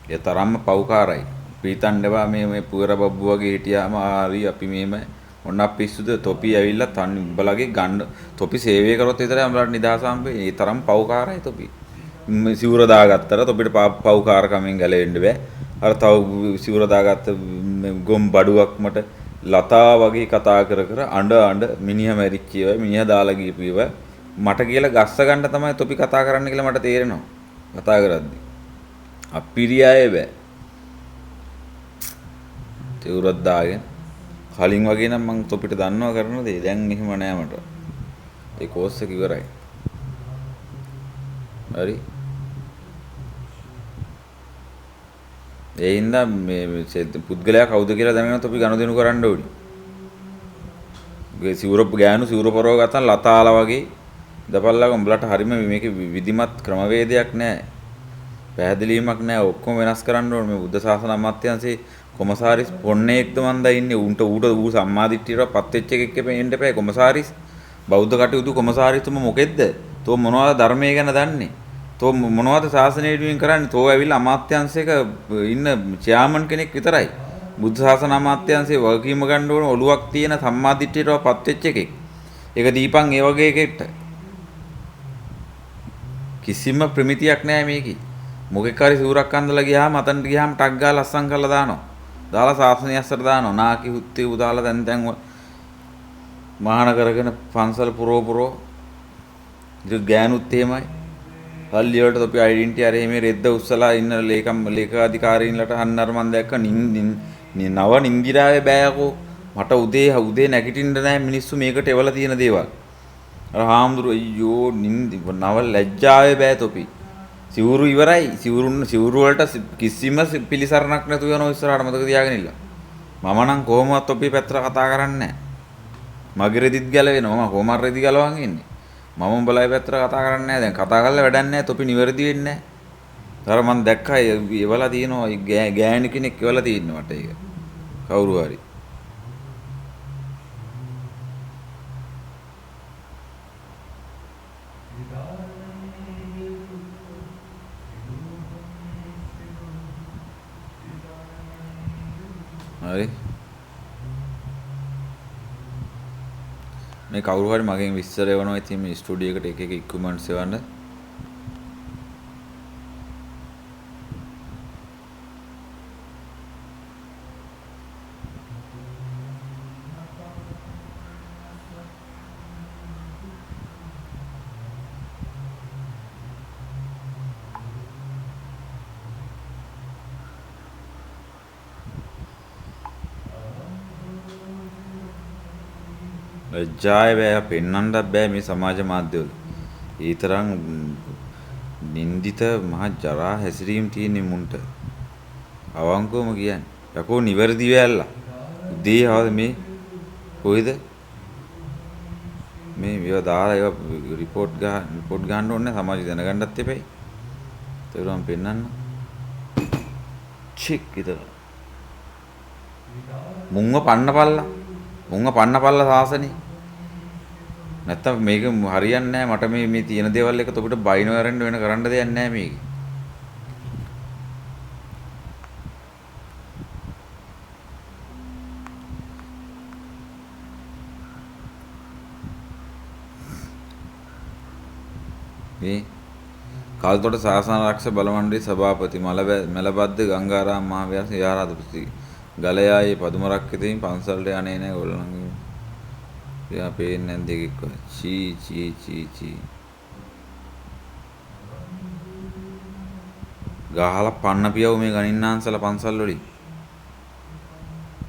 ඒ තරම්ම පව්කාරයි පීතන්ඩවා මේ පුවර බබ්බු වගේ හිටියාම ආරි අපි මේම ඔන්න පිස්සුද තොපි ඇවිල්ලා තනි උඹලගේ ගන්න තොපි සේවය කරොත් විතරයි උඹලට නිදහස හම්බෙන්නේ ඒ තරම් පව්කාරයි තොපි සිවුර දාගත්තට තොපිට පව්කාරකමෙන් ගැලවෙන්න බෑ අර තව සිවුර දාගත්ත ගොම් බඩුවක් මට ලතා වගේ කතා කර අඬ මිනිහා මැරිච්ච ඒවා මිනිහා දාලා ගිහපු ඒවා මට කියලා ගස්ස ගන්න තමයි තොපි කතා කරන්න කියලා මට තේරෙනවා කතා කරද්දි අපිරියාවේ බෑ සිවුරක් දාගෙන කලින් වගේ නම් මං තොපිට දන්නව කරන දේ දැන් එහෙම නෑ මට ඒ කෝස් එක ඉවරයි හරි ඒ හින්දා මේ පුද්ගලයා කවුද කියලා දැනගෙන තොපි ගනුදෙනු කරන්න ඕනි. ගේ සිවුර ගෑනු සිවුර පරව ගත්තා ලතාලා වගේ දපල්ලා උඹලට හරිම මේකේ විධිමත් ක්‍රමවේදයක් නැහැ. පැහැදිලිවීමක් නැහැ. ඔක්කොම වෙනස් කරන්න ඕනේ. මේ බුද්ධ ශාසන අමාත්‍යාංශේ කොමසාරිස් පොන්නේක්ද මන්දා ඉන්නේ. ඌ සම්මාදිට්ඨියට පත් වෙච්ච එකෙක් එපෙන්න එපා කොමසාරිස්. බෞද්ධ කටයුතු කොමසාරිස්තුම මොකෙද්ද? තෝ මොනවද ධර්මයේ ගැන දන්නේ? තෝ මොනවද ශාසනය වෙනුවෙන් කරන්නේ? තෝ ඇවිල්ලා අමාත්‍යාංශයක ඉන්න චෙයාමන් කෙනෙක් විතරයි. බුද්ධ ශාසන අමාත්‍යාංශයේ වගකීම ගන්න ඕන ඔලුවක් තියෙන සම්මාදිට්ඨියට පත් වෙච්ච එකෙක්. ඒක දීපන් ඒ වගේ එකෙක්ට. කිසිම ප්‍රමිතියක් නැහැ මේකේ. මොකෙක් හරි සිවුරක් අඳලා ගියාම අතන්ට ගියාම ටක් ගාලා ලස්සම් කරලා දානවා. දාලා ශාසනය අස්සට දානවා. නාකි හුත්තේ උදාලා දැන් මහාන කරගෙන පන්සල් පුරෝ ඉතින් ගෑනුත් එහෙමයි. පල්ලි වලට තොපි ඩෙන්ටිටි අර එහෙම රෙද්ද උස්සලා ඉන්න ලේකාධිකාරීන්ලට අන්නර මන් දැක්ක නව නින්දිරාවේ බෑයකෝ මට උදේ නැගිටින්න නැහැ මිනිස්සු මේකට එවලා තියෙන දේවල්. අර හාමුදුරු අයියෝ නව ලැජ්ජාවේ බෑ තොපි. සිවුරු ඉවරයි. සිවුරු වලට කිසිම පිළිසරණක් නැතුව යන ඉස්සරහට මතක තියාගෙන ඉන්න. මම නම් කොහොමවත් තොපි පැත්තට කතා කරන්නේ නැහැ. මගේ රෙදිත් ගැලවෙනවා. මම කොහොම රෙදි ගලවන් ඉන්නේ. මම උඹලයි පැත්තට කතා කරන්නේ නැහැ. දැන් කතා කරලා වැඩක් නැහැ. තොපි නිවැරදි වෙන්නේ නැහැ. අර මම දැක්කා ඒවලා තියෙනවා ගෑණි කෙනෙක් ඒවලා තියෙනවා මට ඒක. කවුරු හරි. හරි. මේ කවුරු හරි මගෙන් විස්තර එවනවා ඉතින් මේ ස්ටුඩියෝ එකට එක ඉක්විප්මන්ට්ස් එවන්න. ලැජ්ජාය බෑ පෙන්වන්නත් බෑ මේ සමාජ මාධ්‍යවල. ඒ තරම් නින්දිත මහ ජරා හැසිරීම් තියෙන මුන්ට. අවංකවම කියන්නේ. යකෝ නිවැරදිව ඇල්ලා. උදේ හවස මේ කොයිද මේ මේවා දාලා ඒවා රිපෝට් ගන්න ඕනේ සමාජය දැනගන්නත් එපයි. ඒතරම් පෙන්වන්න. චික් ඉතල. මුංග පන්නපල්ලා සාසනේ. නැත්තම් මේක හරියන්නේ නැහැ මට මේ තියෙන දේවල් එක ඔබට බයිනෝ ඇරෙන්න වෙන කරන්න දෙයක් නැහැ මේක. මේ කල්තොට සාසන ආරක්ෂක බලමණ්ඩලයේ සභාපති මලබද්ද ගංගාරාම මහ විහාරාධිපති ගලයායේ පදුමරක්කිතින් පන්සලට යන්නේ නැහැ ගොල්ලන්ගේ. එයා පේන්නේ නැන් දෙකෙක් වගේ. චී. ගහලා පන්න පියව මේ ගණින්නාන්සලා පන්සල් වලින්.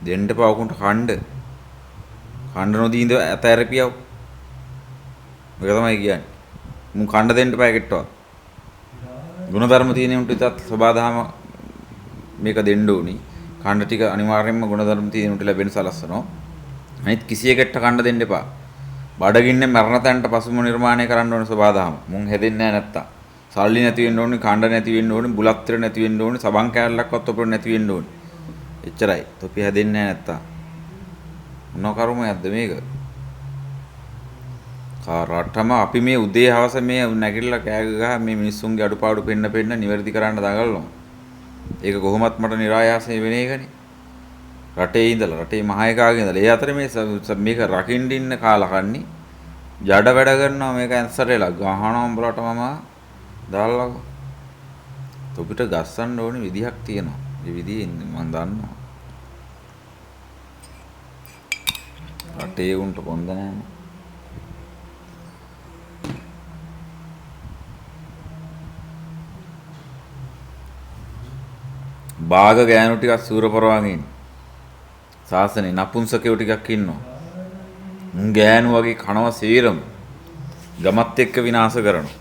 දෙන්න පවකුන්ට කණ්ඩ නොදීඳ ඇතැර පියව. මේක තමයි කියන්නේ. මුන් කණ්ඩ දෙන්න පැකට්ටවත්. ගුණධර්ම තියෙන උන්ට විතරක් සබාදහම මේක දෙන්න ඕනි. කණ්ඩ ටික අනිවාර්යයෙන්ම ගුණධර්ම තියෙන උන්ට ලැබෙන සලස්සනවා. අනිත් කිසියකට කණ්ඩ දෙන්න එපා. බඩගින්නේ මරණ තැනට පසුම නිර්මාණය කරන්න ඕන සබාදහම. මුන් හැදෙන්නේ නැහැ නැත්තම්. සල්ලි නැති වෙන්න ඕනේ, කණ්ඩ නැති වෙන්න ඕනේ, බුලත්තර නැති වෙන්න ඕනේ, සබන් කෑල්ලක්වත් අපිට නැති වෙන්න ඕනේ. එච්චරයි. තොපි හැදෙන්නේ නැහැ නැත්තම්. මොන කර්මයක්ද මේක? රටම අපි මේ උදේ හවස මේ නැගිටලා කෑ ගහ මේ මිනිස්සුන්ගේ අඩුපාඩු පෙන්න නිවැරදි කරන්න දඟලනවා. ඒක කොහොමත් මට નિરાයාසයෙන් වෙන එකනේ. රටේ ඉඳලා රටේ මහායකාගේ ඉඳලා ඒ අතරේ මේක රකින්න ඉන්න කාලකන්ණි ජඩ වැඩ කරනවා මේක ඇන්සරේලා ගහනවා උඹලට මම දාලා තොපිට ගස්සන්න ඕනේ විදිහක් තියෙනවා. ඒ විදිහේ මම දන්නවා. රටේ උන්ට කොන්ද නැහැ. බාග ගෑනු ටිකක් සූරපරවාගෙන ඉන්න. සාසනේ නපුංසකයෝ ටිකක් ඉන්නවා. මුන් ගෑනු වගේ කනවා සීරම. ගමත් එක්ක විනාශ කරනවා.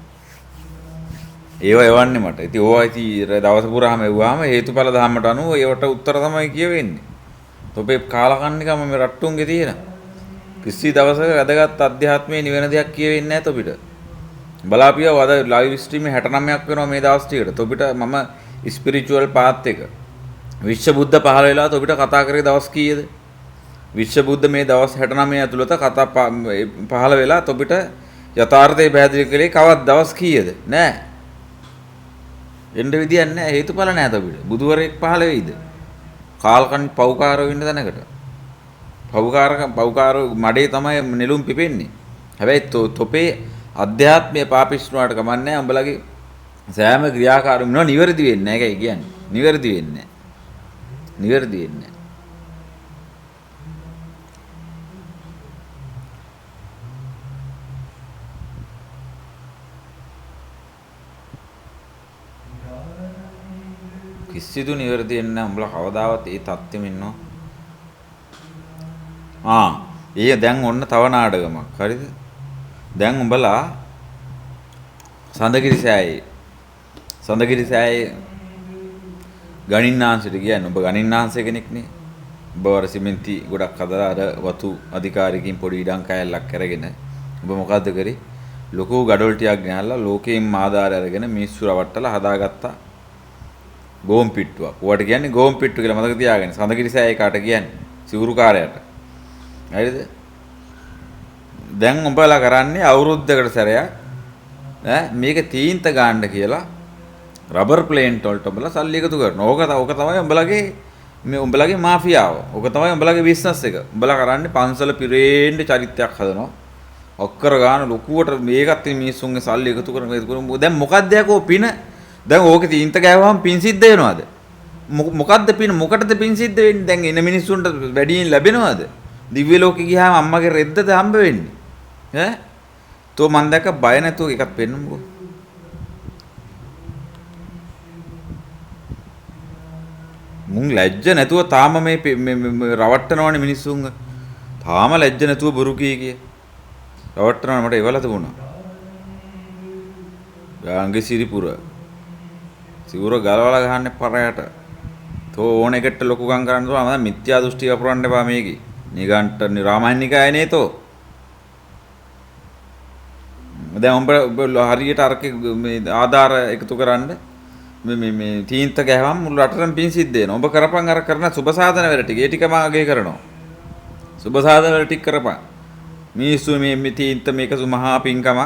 ඒව එවන්නේ මට. ඉතින් ඕවා ඉතින් දවස පුරාම එව්වාම හේතුඵල ධම්මට අනුව ඒවට උත්තර තමයි කියවෙන්නේ. තොපේ කාලකන්නිකම මේ රට්ටුන්ගේ තියෙන. කිසි දවසක වැදගත් අධ්‍යාත්මයේ නිවෙන දෙයක් කියවෙන්නේ නැහැ තොපිට. බලාපියව අද ලයිව් ස්ට්‍රීම් 69ක් වෙනවා මේ දවස් ටිකට. තොපිට මම ස්පිරිචුවල් පාත් එක විශ්ව බුද්ධ පහළ වෙලා තොපිට කතා කරේ දවස් කීයද? විශ්ව බුද්ධ මේ දවස් 69 ඇතුළත කතා පහළ වෙලා තොපිට යථාර්ථය පැහැදිලි කළේ කවද දවස් කීයද? නෑ. එන්න විදියක් නෑ හේතුඵල නෑ තොපිට. බුදුවරයෙක් පහළ වෙයිද? කාල්කන් පව්කාරෝ ඉන්න තැනකට. පව්කාරෝ මඩේ තමයි නෙළුම් පිපෙන්නේ. හැබැයි තොපේ අධ්‍යාත්මීය පාපිෂ්ණුවාට කමන්නේ උඹලගේ සෑම ක්‍රියාකාරම නෝ නිවැරදි වෙන්නේ නැහැ. ඒකයි කියන්නේ. නිවැරදි වෙන්නේ නැහැ. නිවැරදි වෙන්නේ නැහැ. කිසිදු නිවැරදි වෙන්නේ නැහැ. උඹලා කවදාවත් ඒ தත්ත්වෙම ඉන්නව. දැන් ඔන්න තව නාඩගමක්. හරිද? දැන් උඹලා සඳගිරි සෑයේ ගණින්නාංශයට කියන්නේ ඔබ ගණින්නාංශය කෙනෙක්නේ. ඔබ වර සිමෙන්ති ගොඩක් හදලා අර වතු අධිකාරියකින් පොඩි ඉඩම් කෑල්ලක් අරගෙන ඔබ මොකද්ද කරේ? ලොකු ගඩොල් ටිකක් ගෙනල්ලා ලෝකයෙන් ආධාර අරගෙන මිනිස්සු රවට්ටලා හදාගත්ත ගෝම් පිට්ටුවක්. ඔයාට කියන්නේ ගෝම් පිට්ටු කියලා මතක තියාගන්න. සඳගිරි සෑයේ කාට කියන්නේ? සිවුරුකාරයාට. හරිද? දැන් ඔබලා කරන්නේ අවුරුද්දකට සැරයක් මේක තීන්ත ගන්න කියලා රබර් ප්ලේන්ට් වලට උඹලා සල්ලි එකතු කරනවා. ඕක තමයි උඹලගේ මාෆියාව. ඕක තමයි උඹලගේ බිස්නස් එක. උඹලා කරන්නේ පන්සල පිරෙන්න චරිතයක් හදනවා. ඔක්කර ගන්න ලොකුවට මේකත් මිනිස්සුන්ගේ සල්ලි එකතු කරන දැන් මොකක්ද යකෝ පින? දැන් ඕකේ තීන්ත ගෑවම පින් සිද්ධ වෙනවද? මොකද්ද පින? මොකටද පින් සිද්ධ වෙන්නේ? දැන් එන මිනිස්සුන්ට වැඩියෙන් ලැබෙනවද? දිව්‍ය ලෝකෙ ගියාම අම්මගේ රෙද්දද හම්බ වෙන්නේ? තෝ මන් දැක්ක බය නැතුව එකක් පෙන්නමුකෝ. මුන් ලැජ්ජ නැතුව තාම මේ රවට්ටනවනේ මිනිස්සුන්ව. තාම ලැජ්ජ නැතුව බොරු කිය. රවට්ටනවා මට ඒවල තිබුණා. ගාංගේ සිරිපුර. සිවුර ගලවලා ගහන්නේ පරයට. තෝ ඕන එකට ලොකුකම් කරන්න දුවා මම මිත්‍යා දෘෂ්ටි වපුරන්න එපා මේකේ. නිගණ්ඨ රාමායනිකායනේ තෝ. දැන් උඹ හරියට අරකේ මේ ආධාර එකතු කරන්න මේ තීන්ත ගහවම් මුළු රටටම පින් සිද්ධ වෙනවා. උඹ කරපන් අර කරන සුබ සාධන වල ටික. ඒ ටික මම අගය කරනවා. සුබ සාධන වල ටික කරපන්. මිනිස්සු මේ තීන්ත මේක මහා පින්කමක්.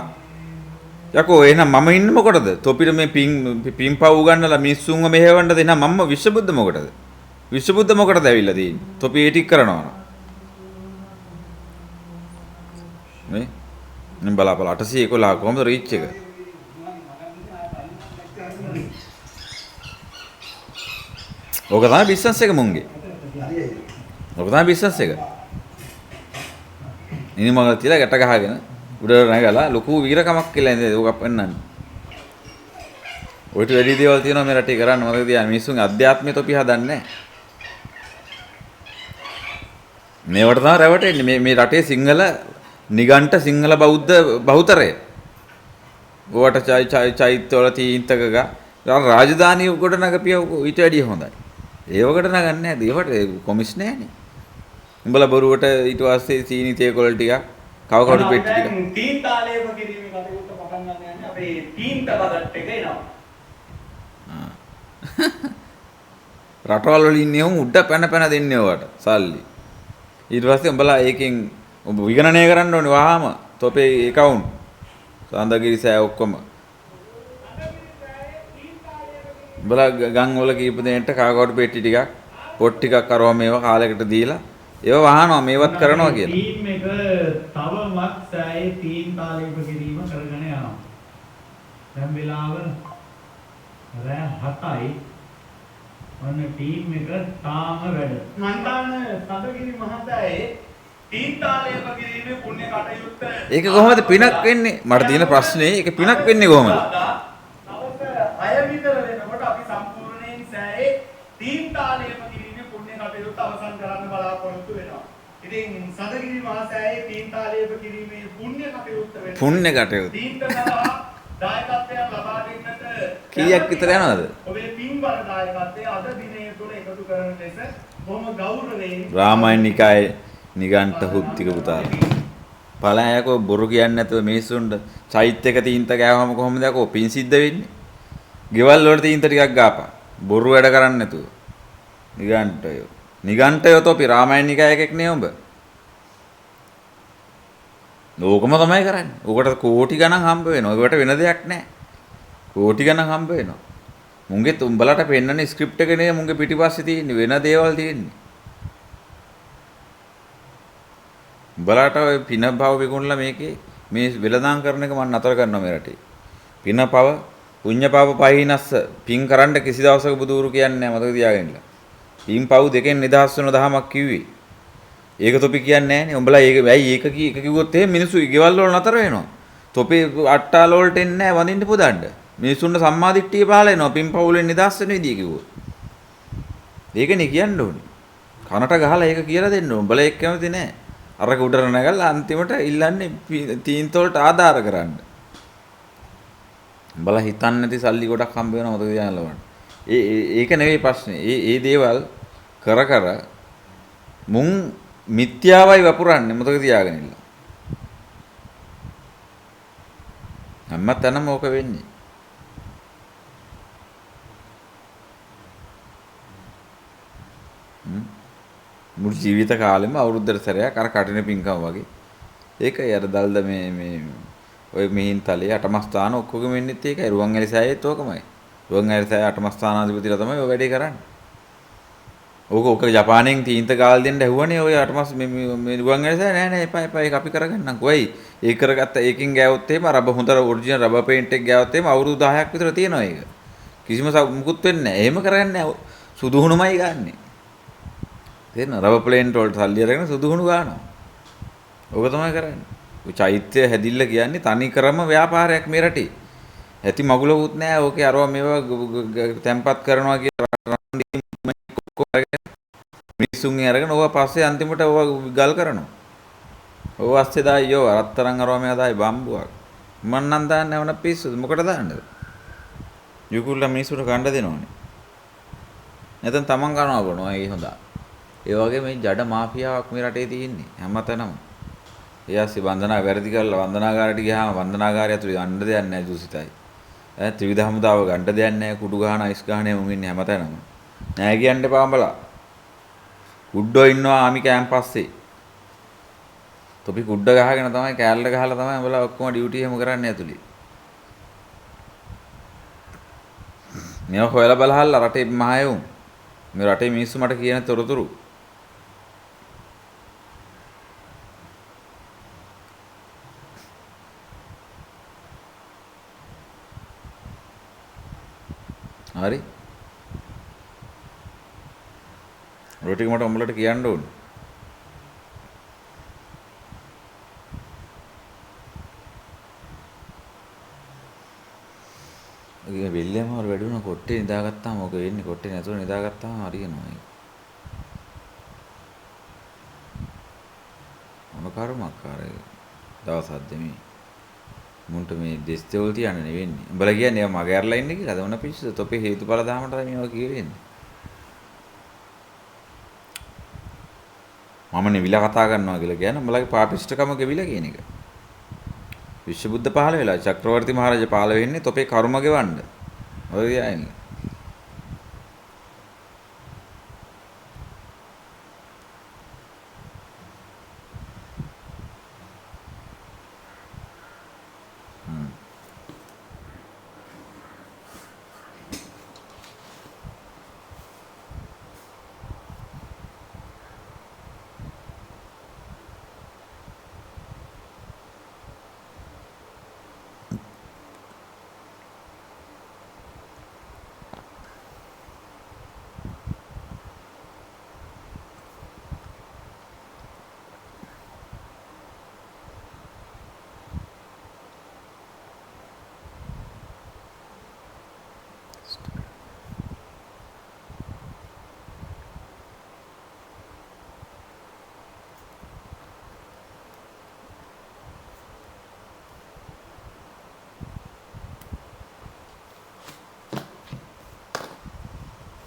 යකෝ එහෙනම් මම ඉන්නේ මොකටද? තොපිට මේ පින්පව් උගන්නලා මිනිස්සුන්ව මෙහෙවන්නද? එහෙනම් මම විශ්වබුද්ධ මොකටද? විශ්වබුද්ධ මොකටද ඇවිල්ලා තියෙන්නේ? තොපි ඒ ටික කරනවා. මේ නම් බලාපල 811 කොහොමද රීච් එක? ඕක තමයි බිස්නස් එක මුංගේ. ඕක තමයි බිස්නස් එක. ඉනි මග තියලා ගැට ගහගෙන උඩට නැගලා ලොකු වීරකමක් කියලා නේද ඕක පෙන්නන්නේ. ඔයිට වැඩි දේවල් තියෙනවා මේ රටේ කරන්න මතක තියාගන්න. මිනිස්සුන්ගේ අධ්‍යාත්මය තොපි හදන්නේ නැහැ. මේවට තමයි රැවටෙන්නේ. මේ රටේ සිංහල නිගණ්ඨ සිංහල බෞද්ධ බහුතරය. ඕවට චෛත්‍යවල තීන්තක රාජධානිය කොට නගපිය ඊට වැඩිය හොඳයි. ඒවකට නගන්නේ නැහැ. ඒවට කොමිස් නැහැනේ. උඹලා බොරුවට ඊට පස්සේ සීනි තේකොළ ටිකක් කව කඩු පෙට්ටි ටික. දැන් තීන්තාලේම කිරීමේ කටයුත්ත පටන් ගන්න යන්නේ අපේ තීන්ත බජට් එක එනවා. රටවල් වල ඉන්නේ උඩ පැන පැන දෙන්නේ ඔයාට සල්ලි. ඊට පස්සේ උඹලා ඒකෙන් ඔබ විගණනය කරන්න ඕනේ වහාම තොපේ account සඳගිරි සෑ ඔක්කොම. උඹලා ගම් වල කීප දෙනෙක්ට කාකවඩු පෙට්ටි ටිකක් පොත් ටිකක් කරවම මේවා කාලයකට දීලා ඒව වහනවා මේවත් කරනවා කියලා. ටීම් එක තවමත් සෑයේ තීන්තාලේම කිරීම කරගෙන යනවා. දැන් වෙලාව රෑ 7යි. ඔන්න ටීම් එක තාම වැඩ. මන්තාන සඳගිරි මහතායේ තීන්තාලේම කිරීමේ පුණ්‍ය කටයුත්ත ඒක කොහොමද පිනක් වෙන්නේ? මට තියෙන ප්‍රශ්නේ ඒක පිනක් වෙන්නේ කොහොමද? දවස් 6 විතර වෙනකොට අපි සම්පූර්ණයෙන් සෑයේ තීන්තාලේම කිරීමේ පුණ්‍ය කටයුත්ත අවසන් කරන්න බලාපොරොත්තු වෙනවා. ඉතින් සඳගිරි මහසෑයේ තීන්තාලේම කිරීමේ පුණ්‍ය කටයුත්ත වෙනවා. පුණ්‍ය කටයුත්ත. තීන්ත සඳහා දායකත්වයක් ලබා දෙන්නට කීයක් විතර යනවද? ඔබේ පින්බර දායකත්වය අද දිනය තුළ එකතු කරන ලෙස බොහොම ගෞරවයෙන් රාමායනිකායේ නිගණ්ඨ හුත්තික පුතා. පළයකෝ බොරු කියන්නේ නැතුව මිනිස්සුන්ට චෛත්‍යක තීන්ත ගෑවම කොහොමද යකෝ පින් සිද්ධ වෙන්නේ? ගෙවල් වල තීන්ත ටිකක් ගාපන්. බොරු වැඩ කරන්නේ නැතුව. නිගණ්ඨයෝ. නිගණ්ඨයෝ තොපි රාමායනිකාය එකෙක් නේ උඹ. ඕකම තමයි කරන්නේ. ඕකට කෝටි ගණන් හම්බ වෙනවා. ඒකට වෙන දෙයක් නැහැ. කෝටි ගණන් හම්බ වෙනවා. මුංගෙත් උඹලට පෙන්නන ස්ක්‍රිප්ට් එක නේ මුංගේ පිටිපස්සේ තියෙන්නේ වෙන දේවල් තියෙන්නේ. උඹලට ඔය පින භව විකුණලා මේකේ මේ වෙලදාම් කරන එක මම නතර කරනවා මේ රටේ. පින පව පුඤ්ඤ පාප පහිනස්ස පින් කරන්න කිසි දවසක බුදුරු කියන්නේ නැහැ මතක තියාගන්න. පින් පව් දෙකෙන් නිදහස් වෙන දහමක් කිව්වේ. ඒක තොපි කියන්නේ නැහනේ. උඹලා ඒක වැයි ඒක කිව්වොත් එහෙම මිනිස්සු ගෙවල් වල නතර වෙනවා. තොපේ අට්ටාල වලට එන්නේ නැහැ වඳින්න පුදන්න. මිනිස්සුන්ට සම්මාදිට්ඨිය පහල වෙනවා. පින් පවුලෙන් නිදහස් වෙන විදිය කිව්වොත්. ඒකනේ කියන්න ඕනේ. කනට ගහලා ඒක කියලා දෙන්න ඕනේ. උඹලා ඒක කැමති නැහැ. අරක උඩර නැගලා අන්තිමට ඉල්ලන්නේ තීන්ත වලට ආධාර කරන්න. උඹලා හිතන්නේ නැති සල්ලි ගොඩක් හම්බ වෙනවා මතක තියාගන්න ඕනේ. ඒක නෙවෙයි ප්‍රශ්නේ. ඒ දේවල් කර කර මුන් මිත්‍යාවයි වපුරන්නේ මතක තියාගෙන ඉන්න. හැමතැනම ඕක වෙන්නේ. මුළු ජීවිත කාලෙම අවුරුද්දට සැරයක් අර කටින පින්කම් වගේ. ඒකයි අර දල්ද මේ ඔය මිහින්තලේ අටම ස්ථාන ඔක්කොගෙම ඉන්නෙත් ඒකයි. රුවන්වැලි සෑයෙත් ඕකමයි. රුවන්වැලි සෑය අටම ස්ථානාධිපතිලා තමයි ඔය වැඩේ කරන්නේ. ඕක ජපානයෙන් තීන්ත ගාල් දෙන්න ඇහුවනේ ඔය අටමස් මේ රුවන්වැලි සෑය නෑ එපා ඒක අපි කරගන්නම්කෝ. ඇයි? ඒක කරගත්ත ඒකෙන් ගෑවොත් එහෙම රබර් හොඳ ඔරිජිනල් රබර් පේන්ට් එක ගෑවොත් එහෙම අවුරුදු 10ක් විතර තියෙනවා ඒක. කිසිම මුකුත් වෙන්නේ නෑ. එහෙම කරන්නේ නෑ. සුදු හුණුමයි ගන්නෙ. තේරෙනවද? රබර් ප්ලේන්ට් වලට සල්ලි අරගෙන සුදු හුණු ගන්නවා. ඕක තමයි කරන්නේ. ඔය චෛත්‍ය හැදිල්ල කියන්නේ තනි කරම ව්‍යාපාරයක් මේ රටේ. ඇති මගුලකුත් නෑ. ඕකේ අරවා මේවා තැම්පත් කරනවා කියලා මිනිස්සුන්ගෙන් අරගෙන ඕවා පස්සේ අන්තිමට ඕවා ගල් කරනවා. ඔව් අස්සේ දායියෝ රත්තරන් අරෝමයා දායි බම්බුවක්. මන් නම් දාන්නේ වුණ පිස්සුද මොකට දාන්නද? යකුල්ලා මිනිස්සුන්ට ගන්න දෙනවනේ. නැත්නම් තමන් කනවා බොනවා ඒ හොඳ. ඒ වගේ මේ ජඩ මාෆියාවක් මේ රටේ තියෙන්නේ හැමතැනම. ඒ ඇස්සේ වන්දනා වැරදි කරලා වන්දනාගාරයට ගියාම වන්දනාගාරය ඇතුලේ යන්න දෙයක් නැහැ දුසිතයි. ත්‍රිවිධ හමුදාව ගන්න දෙයක් නැහැ කුඩු ගහන අයිස් ගහනේ මුන් ඉන්නේ හැමතැනම. නෑ කියන්න එපා උඹලා. කුඩ්ඩෝ ඉන්නවා ආමි කැම්පස්සේ. තොපි කුඩ්ඩ ගහගෙන තමයි කෑල්ල ගහලා තමයි උඹලා ඔක්කොම ඩියුටි එහෙම කරන්නේ ඇතුලේ. මේව හොයලා බලහල්ලා රටේ මහයුම්. මේ රටේ මිනිස්සු මට කියන තොරතුරු. හරි. රොටික මට උඹලට කියන්න ඕනේ. ඒ වෙල්ලෙම වල වැඩි වුණා කොට්ටේ නිදාගත්තාම මොකද වෙන්නේ කොට්ටේ නැතුව නිදාගත්තාම හරියනවා ඒක. මොන කර්මයක් ආරේ දවසක් දෙමි. මුන්ට මේ දෙස්තෝල් තියන්න නෙවෙන්නේ. උඹලා කියන්නේ මගේ අරලා ඉන්නේ කියලා. අද මොන පිස්සුද? තොපේ හේතුඵල දහමට මේවා කියෙන්නේ. මම නෙවිලා කතා කරනවා කියලා කියන්නේ උඹලගේ පාපිෂ්ඨකම ගෙවිලා කියන එක. විශ්ව බුද්ධ පහළ වෙලා චක්‍රවර්ති මහරජා පහළ වෙන්නේ තොපේ කර්ම ගෙවන්න. ඔය කියන්නේ.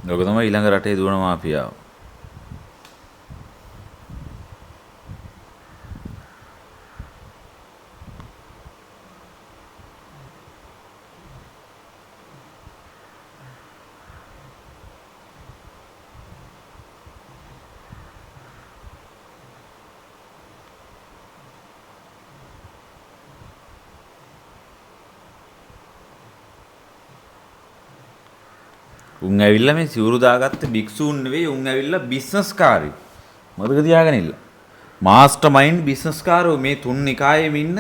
ලෝක තමයි ඊළඟ රටේ දුවන මාෆියාව. උන් ඇවිල්ලා මේ සිවුරු දාගත්ත භික්ෂූන් නෙවෙයි උන් ඇවිල්ලා බිස්නස් කාරයෝ. මතක තියාගෙන ඉන්න. මාස්ටර් මයින්ඩ් බිස්නස් කාරයෝ මේ තුන් නිකායෙම ඉන්න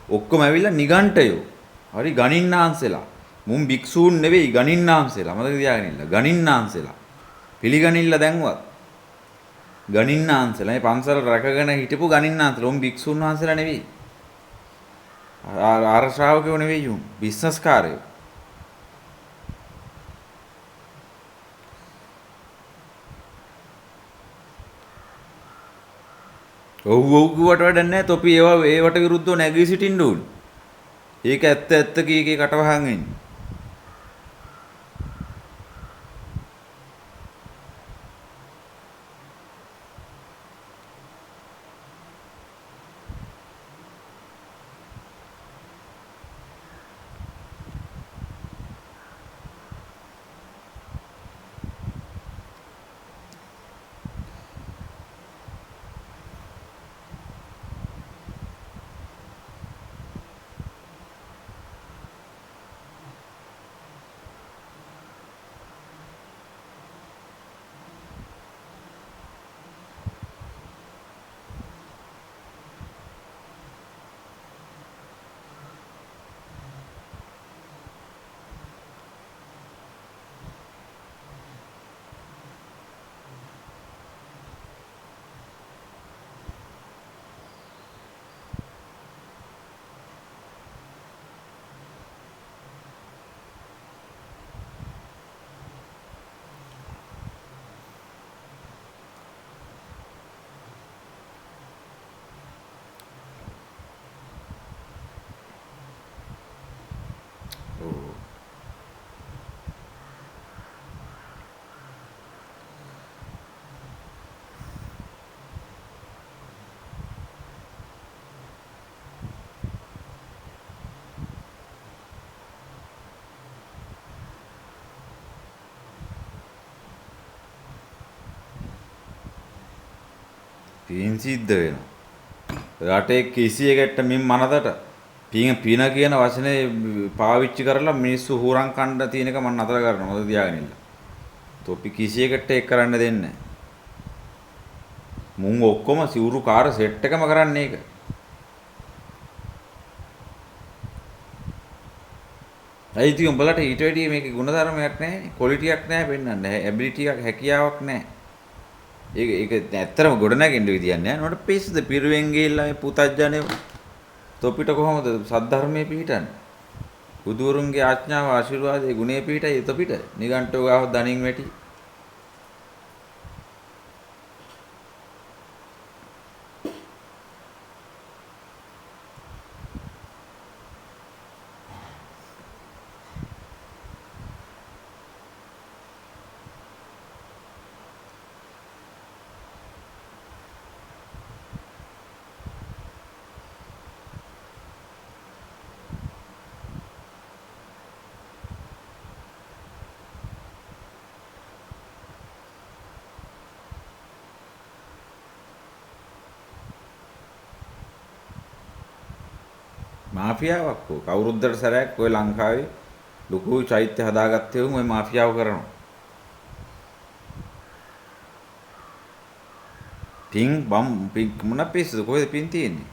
ඔක්කොම ඇවිල්ලා නිගණ්ඨයෝ. හරි ගණින්නාන්සලා. මුන් භික්ෂූන් නෙවෙයි ගණින්නාන්සලා. මතක තියාගෙන ඉන්න. ගණින්නාන්සලා. පිළිගනින්න දැන්වත්. ගණින්නාන්සලා මේ පන්සල රැකගෙන හිටපු ගණින්නාන්සලා. උන් භික්ෂූන් වහන්සලා නෙවෙයි. ආර ශ්‍රාවකයෝ නෙවෙයි උන්. බිස්නස් කාරයෝ. ඔව් ඔව් කිව්වට වැඩක් නැහැ. තොපි ඒවට විරුද්ධව නැගී සිටින්න ඕනේ. ඒක ඇත්ත ඇත්ත කී කටවහන් වෙන්නේ. පින් සිද්ධ වෙනවා. රටේ කිසියකට මින් මනදට පින කියන වචනේ පාවිච්චි කරලා මිනිස්සු හුරන් කණ්ඩ තියෙනක මම නතර කරනවා. මොකද තියාගෙන ඉන්න. තොපි කිසියකට ඒක කරන්න දෙන්නේ නැහැ. මුන් ඔක්කොම සිවුරු කාර සෙට් එකම කරන්නේ ඒක. ඇයි ඉතින් උඹලට ඊට වැඩිය මේකේ ಗುಣධර්මයක් නැහැ, ක්වොලිටියක් නැහැ පෙන්වන්න. ඇබිලිටි එකක් හැකියාවක් නැහැ. ඒක ඇත්තටම ගොඩනැගෙන්න විදියක් නැහැ. නෝට පිස්සුද පිරුවෙන් ගිහිල්ලා මේ පුතඥයෝ තොපිට කොහොමද සද්ධර්මයේ පිහිටන්නේ? බුදුවරුන්ගේ ආඥාව ආශිර්වාදයේ ගුණේ පිහිටයි තොපිට. නිගණ්ඨෝ ගාව දණින් වැටි. මාෆියාවක් කො කවුරුද්දට සැරයක් ඔය ලංකාවේ ලොකු චෛත්‍ය හදාගත්තේ උන් ඔය මාෆියාව කරනවා. පින් බම් පින් මොන පිස්සුද කොහෙද පින් තියෙන්නේ?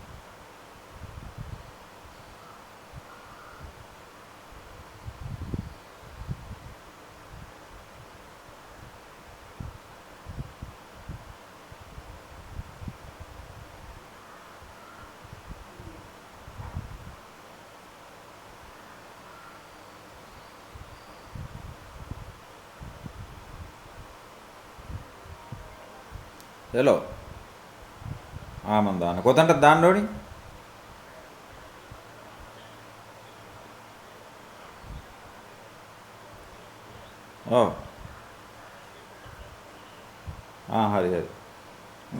හෙලෝ මන් දාන්න කොතනටද දාන්න ඕනි? ඔව් හරි හරි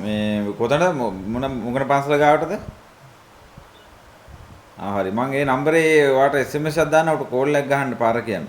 මේ කොතනද මොන පන්සල ගාවටද? හරි මං ඒ නම්බරේ ඔයාට SMS එකක් දාන්න උට කෝල් එකක් ගහන්න පාර කියන්න.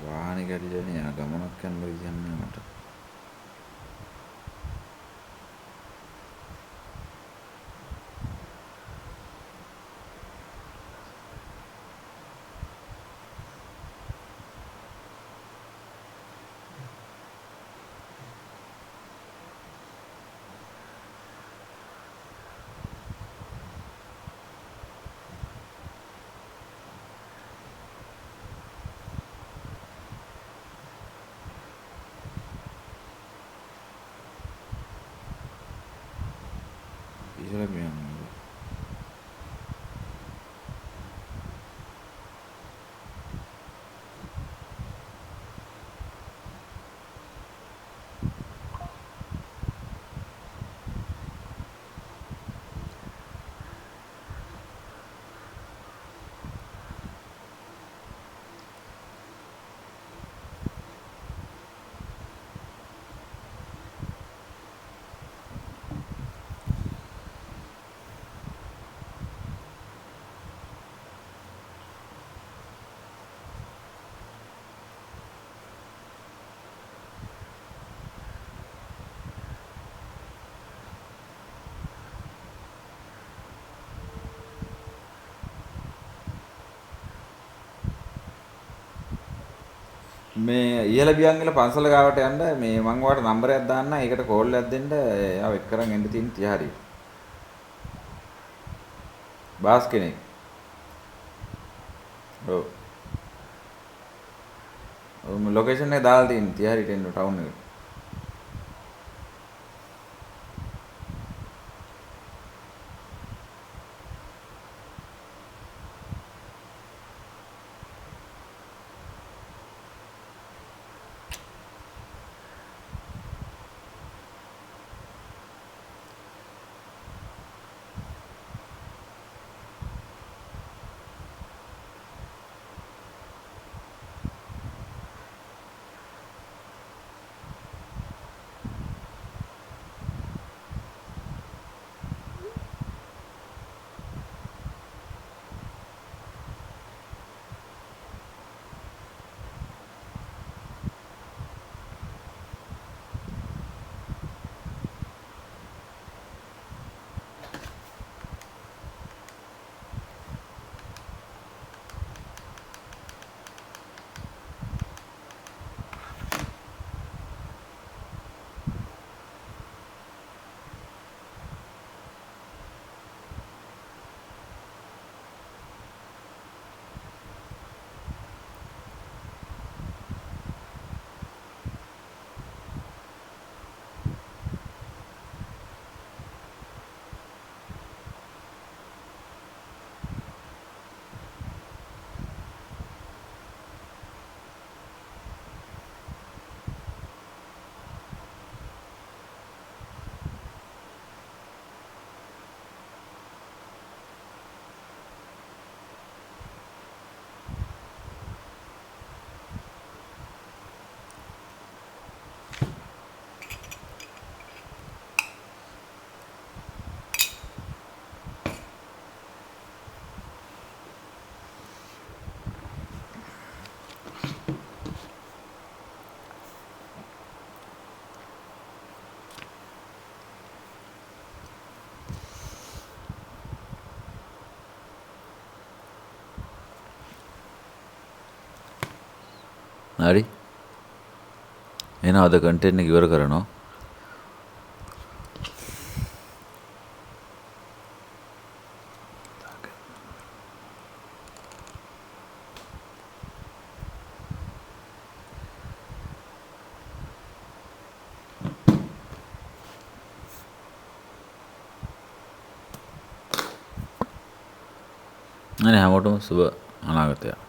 වාහනේ ගැටිලානේ ගමනක් යන්න විදියක් මට. ඉතල මෙයන් මේ ඉහළ බියන්ගල පන්සල ගාවට යන්න මේ මං ඔයාලට නම්බරයක් දාන්න. ඒකට කෝල් එකක් දෙන්න. ආව එක් කරන් එන්න තියෙන 30 හරිය. බාස් කෙනෙක්. ඔව්. ලොකේෂන් එක දාලා තියෙන 30 හරියට එන්න ටවුන් එකට. හරි එහෙනම් අද කන්ටෙන්ට් එක ඉවර කරනවා අනේ හැමෝටම සුබ අනාගතයක්